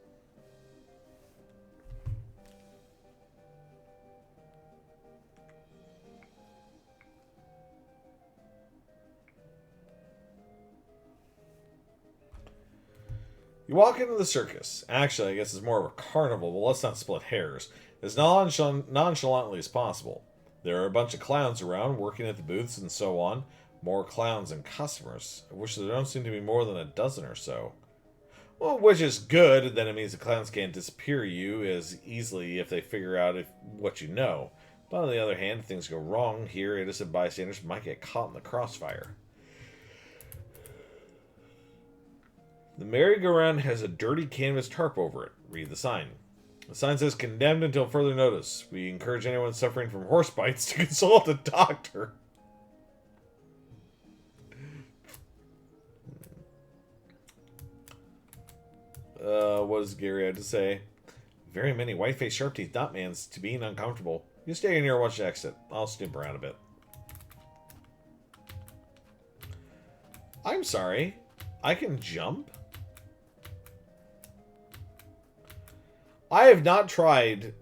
You walk into the circus. Actually, I guess it's more of a carnival, but let's not split hairs. As nonchalantly as possible. There are a bunch of clowns around, working at the booths and so on. More clowns than customers. I wish there don't seem to be more than a dozen or so. Well, which is good, then it means the clowns can't disappear you as easily if they figure out what you know. But on the other hand, if things go wrong, here innocent bystanders might get caught in the crossfire. The merry-go-round has a dirty canvas tarp over it. Read the sign. The sign says, "Condemned until further notice. We encourage anyone suffering from horse bites to consult a doctor." What does Gary have to say? Very many white-faced, sharp-teeth Notmans to being uncomfortable. You stay in here and watch the exit. I'll snoop around a bit. I'm sorry. I can jump? I have not tried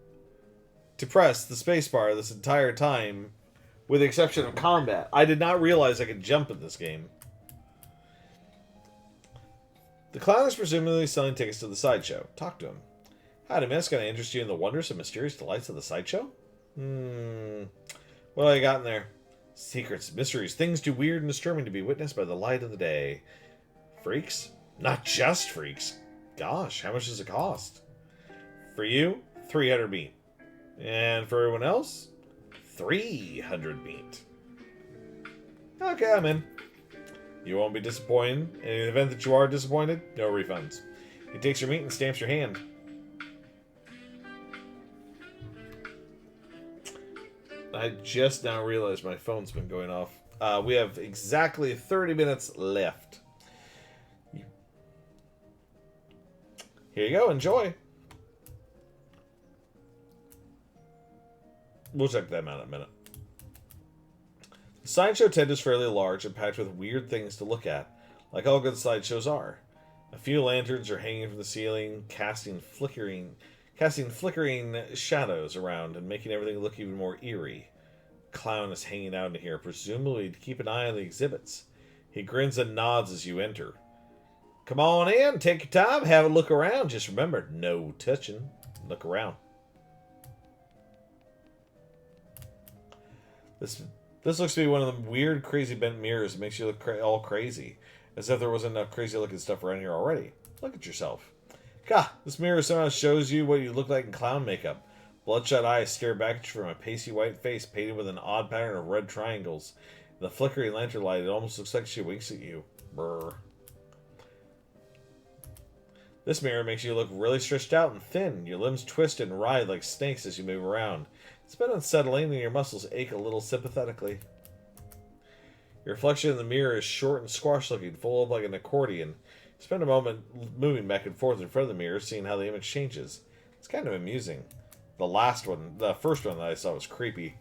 to press the spacebar this entire time, with the exception of combat. I did not realize I could jump in this game. The clown is presumably selling tickets to the sideshow. Talk to him. Howdy, miss. Can I interest you in the wonders and mysterious delights of the sideshow? What do I got in there? Secrets, mysteries, things too weird and disturbing to be witnessed by the light of the day. Freaks? Not just freaks. Gosh, how much does it cost? For you, 300 meat. And for everyone else, 300 meat. Okay, I'm in. You won't be disappointed. In the event that you are disappointed, no refunds. He takes your meat and stamps your hand. I just now realized my phone's been going off. We have exactly 30 minutes left. Here you go, enjoy. We'll check them out in a minute. The sideshow tent is fairly large and packed with weird things to look at, like all good sideshows are. A few lanterns are hanging from the ceiling, casting flickering shadows around and making everything look even more eerie. A clown is hanging out in here, presumably to keep an eye on the exhibits. He grins and nods as you enter. Come on in, take your time, have a look around. Just remember, no touching. Look around. This looks to be one of the weird, crazy bent mirrors that makes you look all crazy. As if there wasn't enough crazy-looking stuff around here already. Look at yourself. Gah, this mirror somehow shows you what you look like in clown makeup. Bloodshot eyes stare back at you from a pasty white face painted with an odd pattern of red triangles. In the flickering lantern light, it almost looks like she winks at you. Brr. This mirror makes you look really stretched out and thin. Your limbs twist and writhe like snakes as you move around. It's been unsettling and your muscles ache a little sympathetically. Your reflection in the mirror is short and squash-looking, full of like an accordion. You spend a moment moving back and forth in front of the mirror, seeing how the image changes. It's kind of amusing. The first one that I saw was creepy.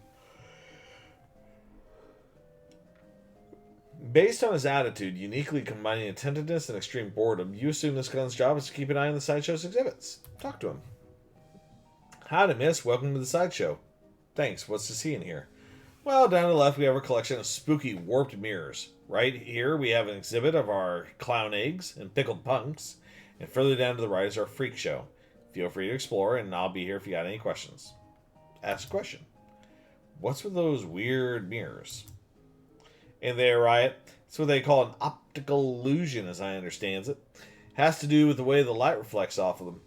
Based on his attitude, uniquely combining attentiveness and extreme boredom, you assume this clown's job is to keep an eye on the sideshow's exhibits. Talk to him. Howdy, miss. Welcome to the sideshow. Thanks. What's to see in here? Well, down to the left, we have a collection of spooky, warped mirrors. Right here, we have an exhibit of our clown eggs and pickled punks. And further down to the right is our freak show. Feel free to explore, and I'll be here if you got any questions. Ask a question. What's with those weird mirrors? And there, Riot. It's what they call an optical illusion, as I understand it. Has to do with the way the light reflects off of them.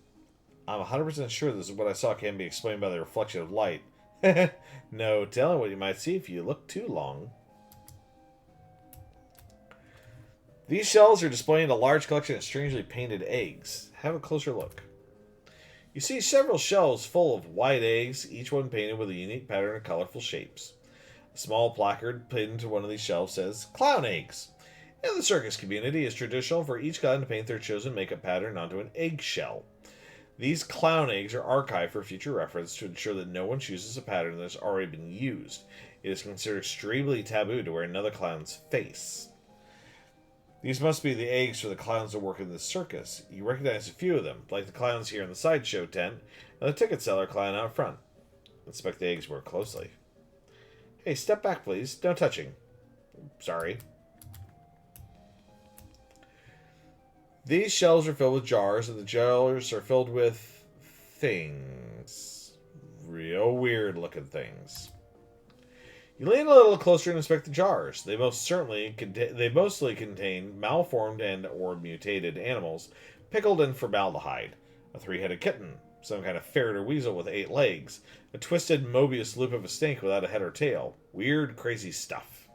I'm 100% sure this is what I saw can be explained by the reflection of light. No telling what you might see if you look too long. These shells are displaying a large collection of strangely painted eggs. Have a closer look. You see several shells full of white eggs, each one painted with a unique pattern of colorful shapes. A small placard pinned to one of these shells says, "Clown eggs." In the circus community, it's traditional for each clown to paint their chosen makeup pattern onto an eggshell. These clown eggs are archived for future reference to ensure that no one chooses a pattern that has already been used. It is considered extremely taboo to wear another clown's face. These must be the eggs for the clowns that work in this circus. You recognize a few of them, like the clowns here in the sideshow tent and the ticket seller clown out front. Inspect the eggs more closely. Hey, step back, please. No touching. Sorry. These shells are filled with jars, and the jars are filled with things. Real weird looking things. You lean a little closer and inspect the jars. They mostly contain malformed and or mutated animals, pickled in formaldehyde. A 3-headed kitten, some kind of ferret or weasel with 8 legs, a twisted Mobius loop of a snake without a head or tail. Weird, crazy stuff.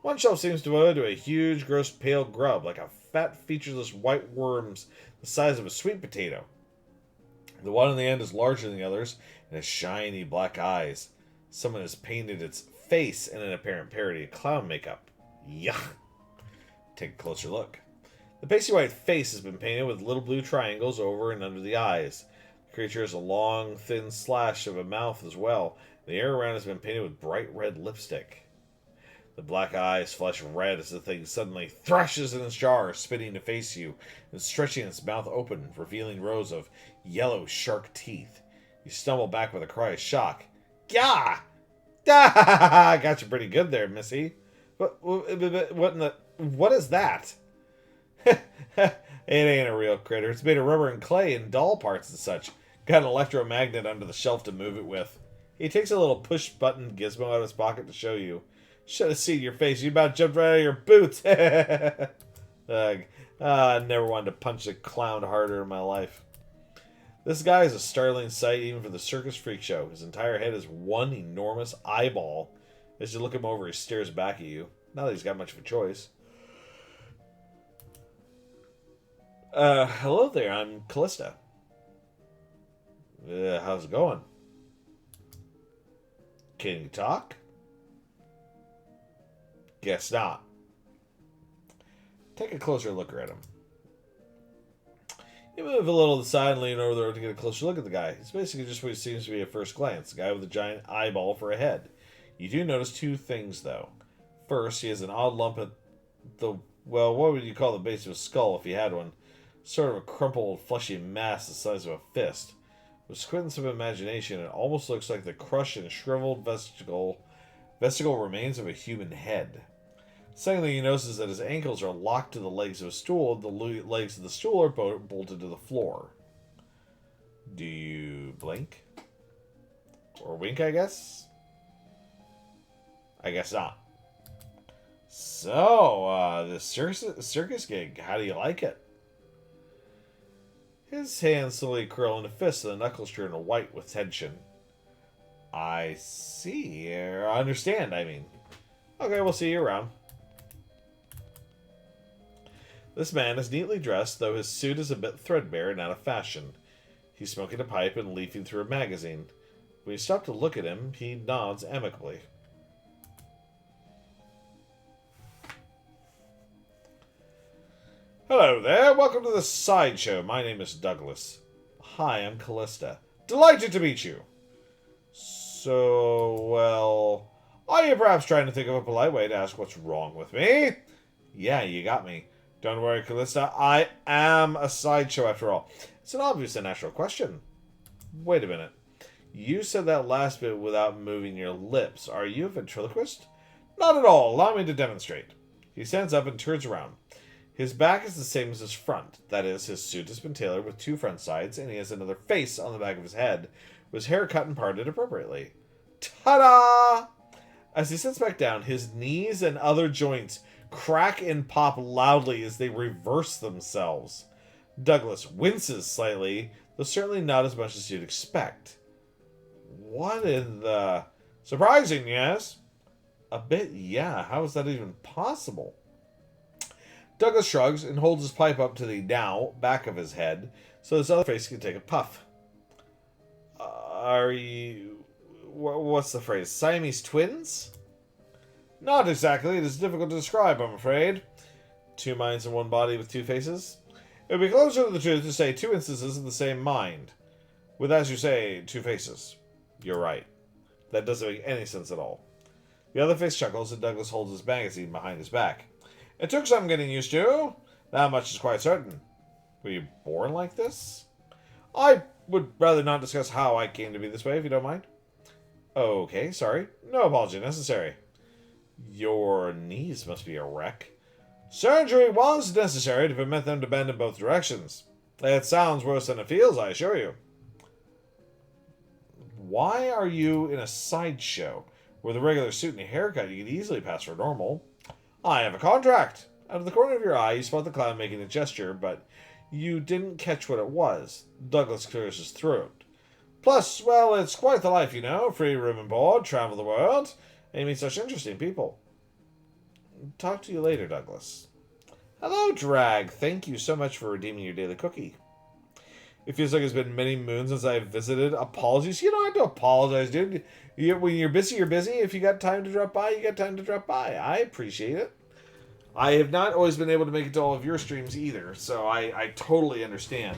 One shelf seems devoted to a huge, gross, pale grub, like a fat, featureless white worm the size of a sweet potato. The one on the end is larger than the others and has shiny black eyes. Someone has painted its face in an apparent parody of clown makeup. Yuck. Take a closer look. The pasty white face has been painted with little blue triangles over and under the eyes. The creature has a long, thin slash of a mouth as well. The area around has been painted with bright red lipstick. The black eyes flush red as the thing suddenly thrashes in its jar, spitting to face you, and stretching its mouth open, revealing rows of yellow shark teeth. You stumble back with a cry of shock. Gah! Ah, got you pretty good there, Missy. What is that? It ain't a real critter. It's made of rubber and clay and doll parts and such. Got an electromagnet under the shelf to move it with. He takes a little push-button gizmo out of his pocket to show you. Should have seen your face. You about jumped right out of your boots. I never wanted to punch a clown harder in my life. This guy is a startling sight even for the circus freak show. His entire head is one enormous eyeball. As you look him over, he stares back at you. Not that he's got much of a choice. Hello there, I'm Callista. How's it going? Can you talk? Guess not. Take a closer look at him. You move a little to the side and lean over there to get a closer look at the guy. It's basically just what he seems to be at first glance. The guy with a giant eyeball for a head. You do notice 2 things, though. First, he has an odd lump at the, well, what would you call the base of his skull if he had one? Sort of a crumpled, fleshy mass the size of a fist. With squints of imagination, it almost looks like the crushed and shriveled vestigial remains of a human head. Secondly, he notices that his ankles are locked to the legs of a stool, and the legs of the stool are bolted to the floor. Do you blink? Or wink, I guess? I guess not. So, this circus gig, how do you like it? His hands slowly curl into fists, and the knuckles turn white with tension. I see. I understand, I mean. Okay, we'll see you around. This man is neatly dressed, though his suit is a bit threadbare and out of fashion. He's smoking a pipe and leafing through a magazine. When you stop to look at him, he nods amicably. Hello there, welcome to the sideshow. My name is Douglas. Hi, I'm Callista. Delighted to meet you. So, well, are you perhaps trying to think of a polite way to ask what's wrong with me? Yeah, you got me. Don't worry, Callista, I am a sideshow after all. It's an obvious and natural question. Wait a minute. You said that last bit without moving your lips. Are you a ventriloquist? Not at all. Allow me to demonstrate. He stands up and turns around. His back is the same as his front. That is, his suit has been tailored with 2 front sides, and he has another face on the back of his head, with his hair cut and parted appropriately. Ta-da! As he sits back down, his knees and other joints crack and pop loudly as they reverse themselves. Douglas winces slightly, though certainly not as much as you'd expect. What in the... Surprising, yes? A bit, yeah. How is that even possible? Douglas shrugs and holds his pipe up to the now back of his head so his other face can take a puff. Are you... What's the phrase? Siamese twins? Not exactly. It is difficult to describe, I'm afraid. Two minds in one body with two faces? It would be closer to the truth to say two instances of the same mind. With, as you say, two faces. You're right. That doesn't make any sense at all. The other face chuckles and Douglas holds his magazine behind his back. It took some getting used to. That much is quite certain. Were you born like this? I would rather not discuss how I came to be this way, if you don't mind. Okay, sorry. No apology necessary. Your knees must be a wreck. Surgery was necessary to permit them to bend in both directions. It sounds worse than it feels, I assure you. Why are you in a sideshow? With a regular suit and a haircut, you could easily pass for normal. I have a contract. Out of the corner of your eye, you spot the clown making a gesture, but you didn't catch what it was. Douglas clears his throat. Plus, well, it's quite the life, you know. Free room and board, travel the world, and you meet such interesting people. Talk to you later, Douglas. Hello, Drag. Thank you so much for redeeming your daily cookie. It feels like it's been many moons since I've visited. Apologies. You don't have to apologize, dude. When you're busy, you're busy. If you got time to drop by, you got time to drop by. I appreciate it. I have not always been able to make it to all of your streams either, so I totally understand.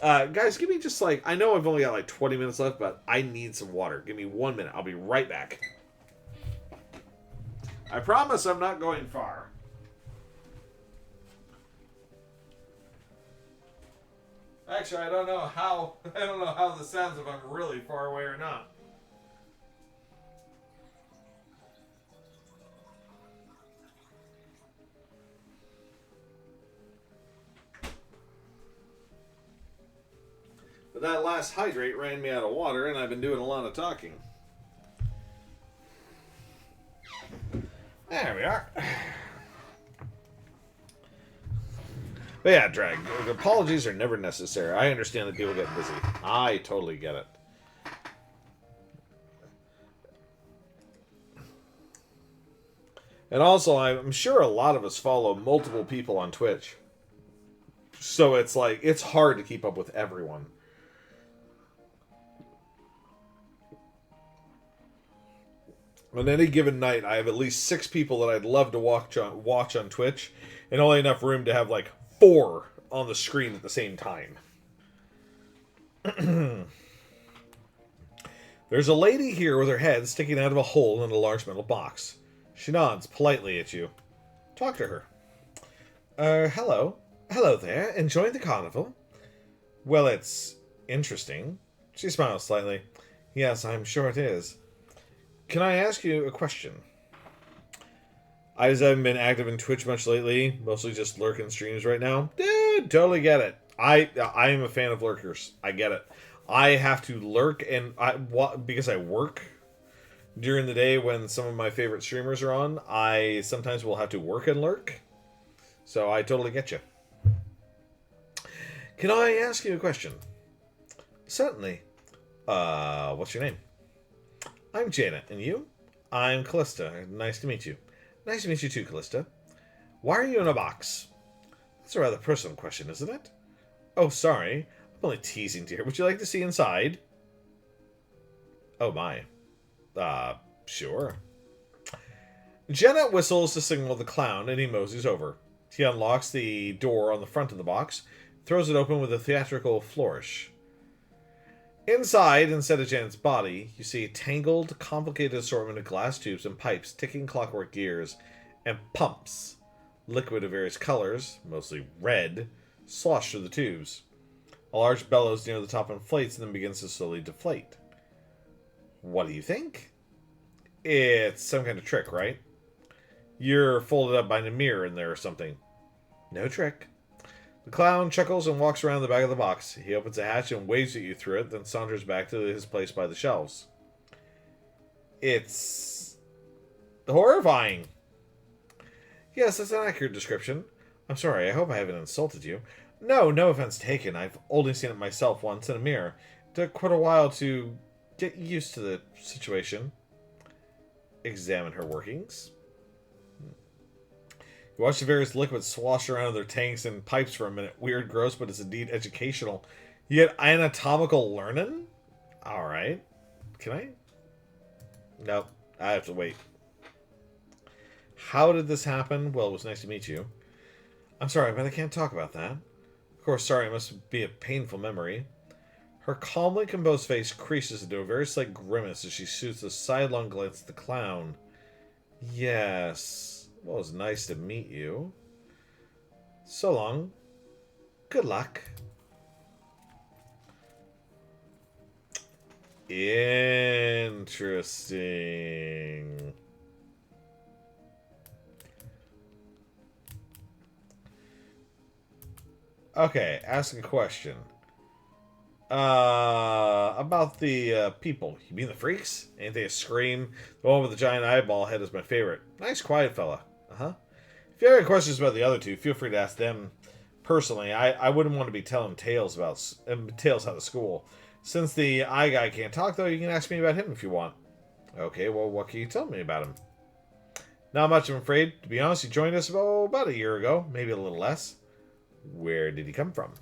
Guys, give me just I know I've only got 20 minutes left, but I need some water. Give me 1 minute. I'll be right back. I promise I'm not going far. Actually, I don't know how this sounds if I'm really far away or not. But that last hydrate ran me out of water, and I've been doing a lot of talking. There we are. But yeah, Drag, apologies are never necessary. I understand that people get busy. I totally get it. And also, I'm sure a lot of us follow multiple people on Twitch. So it's hard to keep up with everyone. On any given night, I have at least 6 people that I'd love to watch on Twitch, and only enough room to have 4 on the screen at the same time. There's a lady here with her head sticking out of a hole in a large metal box. She nods politely at you. Talk to her. Hello. Hello there. Enjoying the carnival? Well, it's interesting. She smiles slightly. Yes, I'm sure it is. Can I ask you a question? I just haven't been active in Twitch much lately. Mostly just lurking streams right now. Dude, totally get it. I am a fan of lurkers. I get it. I have to lurk because I work during the day when some of my favorite streamers are on. I sometimes will have to work and lurk. So I totally get you. Can I ask you a question? Certainly. What's your name? I'm Janet, and you? I'm Callista. Nice to meet you. Nice to meet you too, Callista. Why are you in a box? That's a rather personal question, isn't it? Oh, sorry. I'm only teasing, dear. Would you like to see inside? Oh, my. Sure. Janet whistles to signal the clown, and he moseys over. He unlocks the door on the front of the box, throws it open with a theatrical flourish. Inside, instead of Janet's body, you see a tangled, complicated assortment of glass tubes and pipes, ticking clockwork gears, and pumps. Liquid of various colors, mostly red, slosh through the tubes. A large bellows near the top inflates and then begins to slowly deflate. What do you think? It's some kind of trick, right? You're folded up behind a mirror in there or something. No trick. The clown chuckles and walks around the back of the box. He opens a hatch and waves at you through it, then saunters back to his place by the shelves. It's horrifying. Yes, that's an accurate description. I'm sorry, I hope I haven't insulted you. No offense taken. I've only seen it myself once in a mirror. It took quite a while to Get used to the situation. Examine her workings. You watch the various liquids slosh around in their tanks and pipes for a minute. Weird, gross, but it's indeed educational. You get anatomical learning? Alright. Can I? Nope. I have to wait. How did this happen? Well, it was nice to meet you. I'm sorry, but I can't talk about that. Of course, sorry, it must be a painful memory. Her calmly composed face creases into a very slight grimace as she shoots a sidelong glance at the clown. Yes. Well, it was nice to meet you. So long. Good luck. Interesting. Okay, ask a question. About the people. You mean the freaks? Ain't they a scream? The one with the giant eyeball head is my favorite. Nice, quiet fella. Uh-huh. If you have any questions about the other two, feel free to ask them personally. I wouldn't want to be telling tales out of school. Since the eye guy can't talk, though, you can ask me about him if you want. Okay, well, what can you tell me about him? Not much, I'm afraid. To be honest, he joined us about a year ago, maybe a little less. Where did he come from?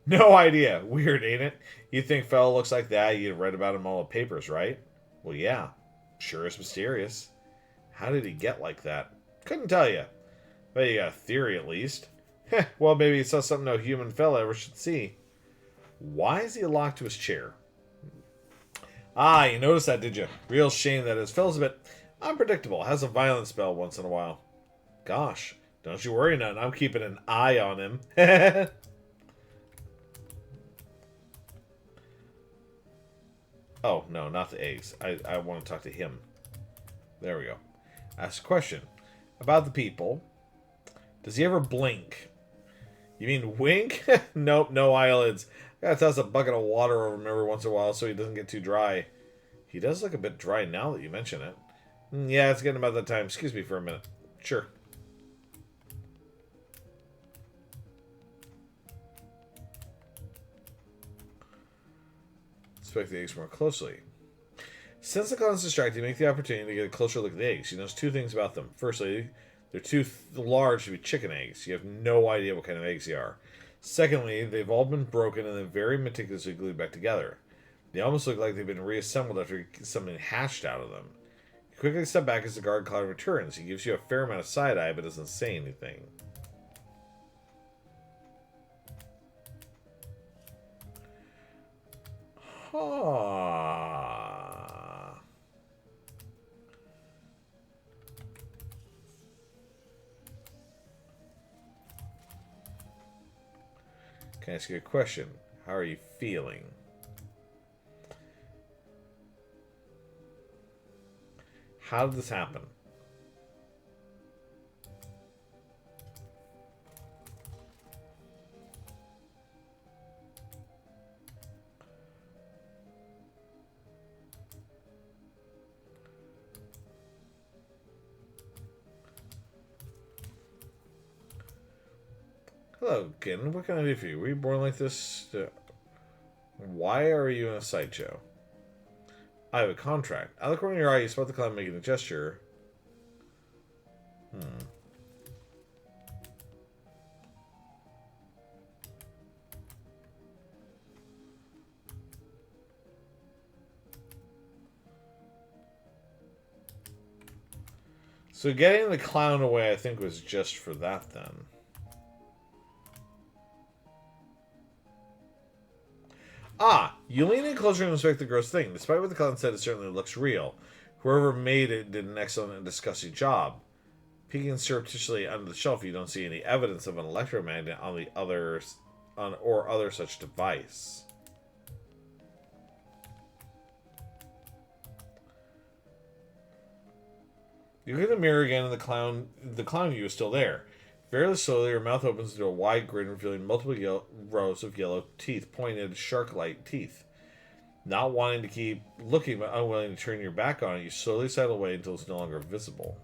No idea. Weird, ain't it? You'd think fella looks like that, you'd have read about him all in the papers, right? Well, yeah. Sure is mysterious. How did he get like that? Couldn't tell you. But you got a theory, at least. Heh, well, maybe he saw something no human fella ever should see. Why is he locked to his chair? Ah, you noticed that, did you? Real shame that his fella's a bit unpredictable. Has a violent spell once in a while. Gosh, don't you worry none. I'm keeping an eye on him. Oh, no, not the eggs. I want to talk to him. There we go. Ask a question. About the people. Does he ever blink? You mean wink? Nope, no eyelids. I gotta toss a bucket of water over him every once in a while so he doesn't get too dry. He does look a bit dry now that you mention it. Yeah, it's getting about that time. Excuse me for a minute. Sure. Inspect the eggs more closely. Since the clown is distracted, make the opportunity to get a closer look at the eggs. You notice two things about them. Firstly, they're too large to be chicken eggs. You have no idea what kind of eggs they are. Secondly, they've all been broken and then very meticulously glued back together. They almost look like they've been reassembled after something hatched out of them. You quickly step back as the guard clown returns. He gives you a fair amount of side-eye but doesn't say anything. Can I ask you a question? How are you feeling? How did this happen? Hello, Ken. What can I do for you? Were you born like this? Why are you in a sideshow? I have a contract. Out of the corner of your eye, you spot the clown making a gesture. So getting the clown away, I think, was just for that, then. Ah, you lean in closer and inspect the gross thing. Despite what the clown said, it certainly looks real. Whoever made it did an excellent and disgusting job. Peeking surreptitiously under the shelf, you don't see any evidence of an electromagnet on the or other such device. You look in the mirror again, and the clown view is still there. Very slowly, her mouth opens into a wide grin, revealing multiple rows of yellow teeth, pointed shark-like teeth. Not wanting to keep looking, but unwilling to turn your back on it, you slowly sidle away until it's no longer visible.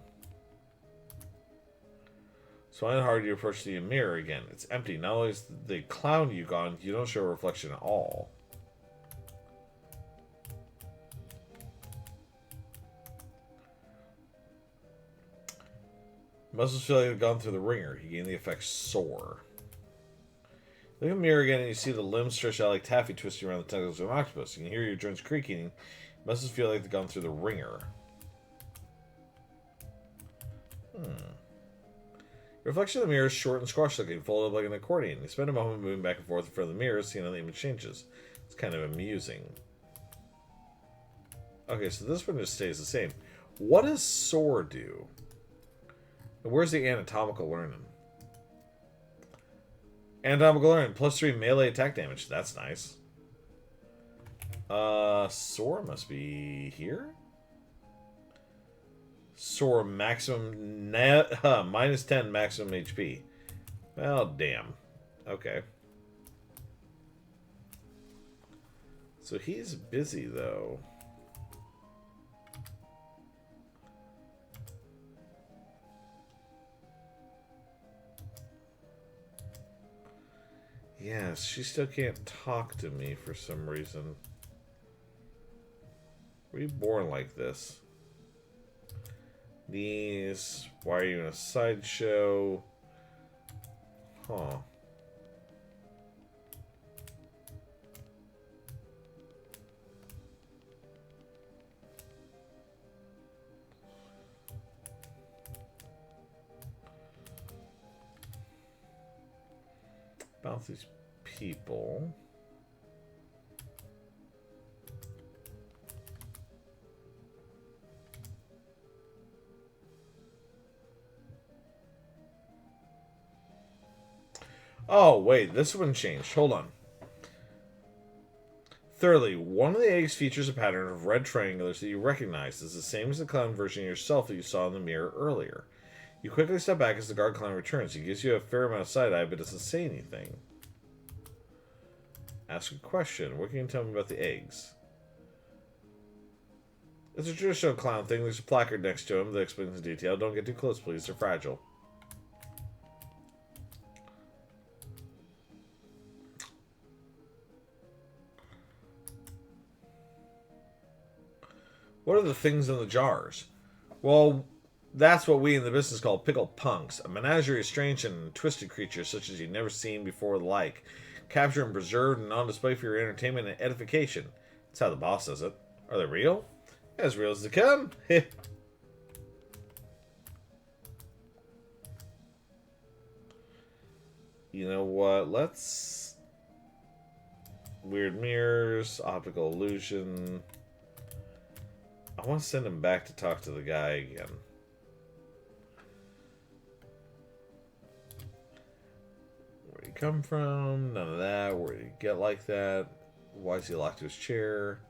Swallowing hard, you approach the mirror again. It's empty. Not only is the clown view gone, you don't show a reflection at all. Muscles feel like they've gone through the ringer. You gain the effect sore. Look in the mirror again and you see the limbs stretch out like taffy twisting around the tentacles of an octopus. You can hear your joints creaking. Muscles feel like they've gone through the ringer. Reflection of the mirror is short and squashed looking, folded up like an accordion. You spend a moment moving back and forth in front of the mirror, seeing how the image changes. It's kind of amusing. Okay, so this one just stays the same. What does sore do? And where's the anatomical learning? Anatomical learning, +3 melee attack damage. That's nice. Sore must be here. Sore maximum -10 maximum HP. Well, damn. Okay. So he's busy though. Yes, she still can't talk to me for some reason. Were you born like this? These. Why are you in a sideshow? Huh. About these people. Oh, wait, this one changed. Hold on. Thirdly, one of the eggs features a pattern of red triangulars that you recognize as the same as the clown version of yourself that you saw in the mirror earlier. You quickly step back as the guard clown returns. He gives you a fair amount of side-eye, but doesn't say anything. Ask a question. What can you tell me about the eggs? It's a traditional clown thing. There's a placard next to him that explains in detail. Don't get too close, please. They're fragile. What are the things in the jars? Well, that's what we in the business call pickled punks. A menagerie of strange and twisted creatures such as you've never seen before the like. Captured and preserved and on display for your entertainment and edification. That's how the boss does it. Are they real? As real as they come. You know what? Let's... Weird mirrors, optical illusion... I want to send him back to talk to the guy again. Where'd he come from? None of that. Where'd he get like that? Why is he locked to his chair?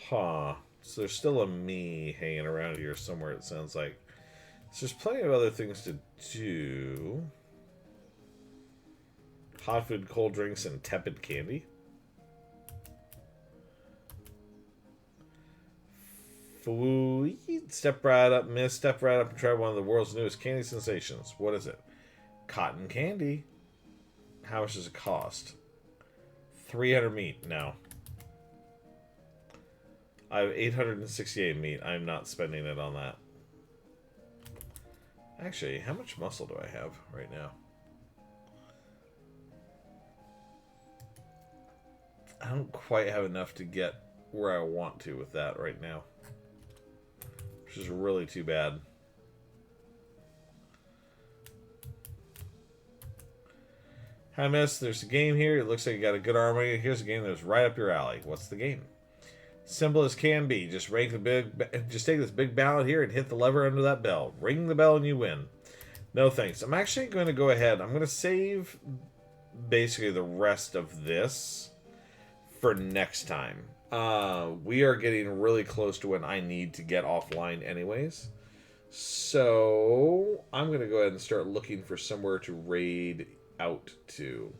Huh. So there's still a me hanging around here somewhere, it sounds like. So there's plenty of other things to do. Hot food, cold drinks, and tepid candy. Food. Step right up, miss. Step right up and try one of the world's newest candy sensations. What is it? Cotton candy. How much does it cost? 300 meat. No. I have 868 meat. I'm not spending it on that. Actually, how much muscle do I have right now? I don't quite have enough to get where I want to with that right now. Which is really too bad. Hi, miss. There's a game here. It looks like you got a good arm. Here's a game that's right up your alley. What's the game? Simple as can be. Just take this big ballot here and hit the lever under that bell. Ring the bell and you win. No thanks. I'm actually going to go ahead. I'm going to save basically the rest of this for next time. We are getting really close to when I need to get offline anyways. So I'm going to go ahead and start looking for somewhere to raid out to.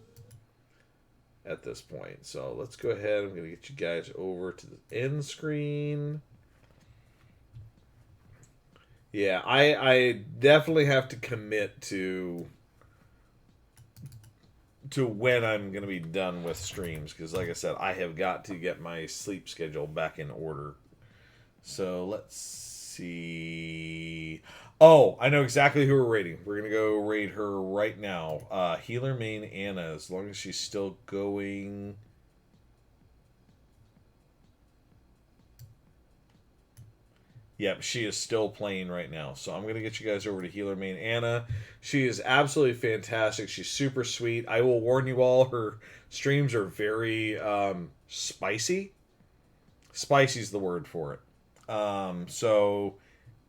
at this point. So let's go ahead. I'm going to get you guys over to the end screen. Yeah, I definitely have to commit to when I'm going to be done with streams, because like I said, I have got to get my sleep schedule back in order. So let's see. Oh, I know exactly who we're raiding. We're going to go raid her right now. Healer main Anna, as long as she's still going. Yep, she is still playing right now. So I'm going to get you guys over to Healer Main Anna. She is absolutely fantastic. She's super sweet. I will warn you all, her streams are very spicy. Spicy's the word for it. So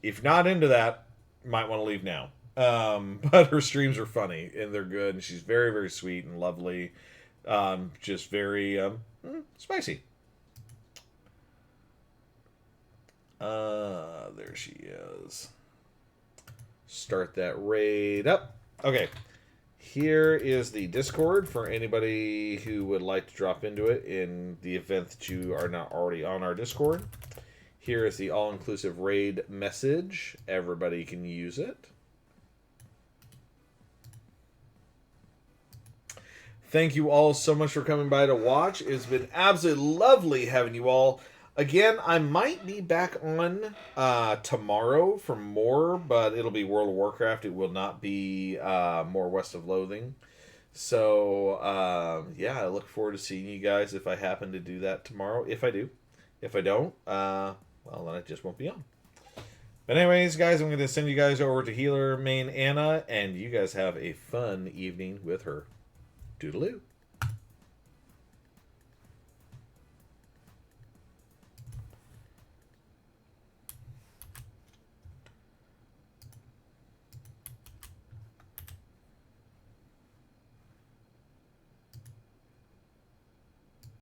if you're not into that, you might want to leave now. But her streams are funny and they're good. And she's very, very sweet and lovely. Just very spicy. There she is. Start that raid up. Okay. Here is the Discord for anybody who would like to drop into it in the event that you are not already on our Discord. Here is the all-inclusive raid message. Everybody can use it. Thank you all so much for coming by to watch. It's been absolutely lovely having you all. Again, I might be back on tomorrow for more, but it'll be World of Warcraft. It will not be more West of Loathing. So, yeah, I look forward to seeing you guys if I happen to do that tomorrow. If I do. If I don't, well, then I just won't be on. But anyways, guys, I'm going to send you guys over to Healer Main Anna, and you guys have a fun evening with her. Toodaloo.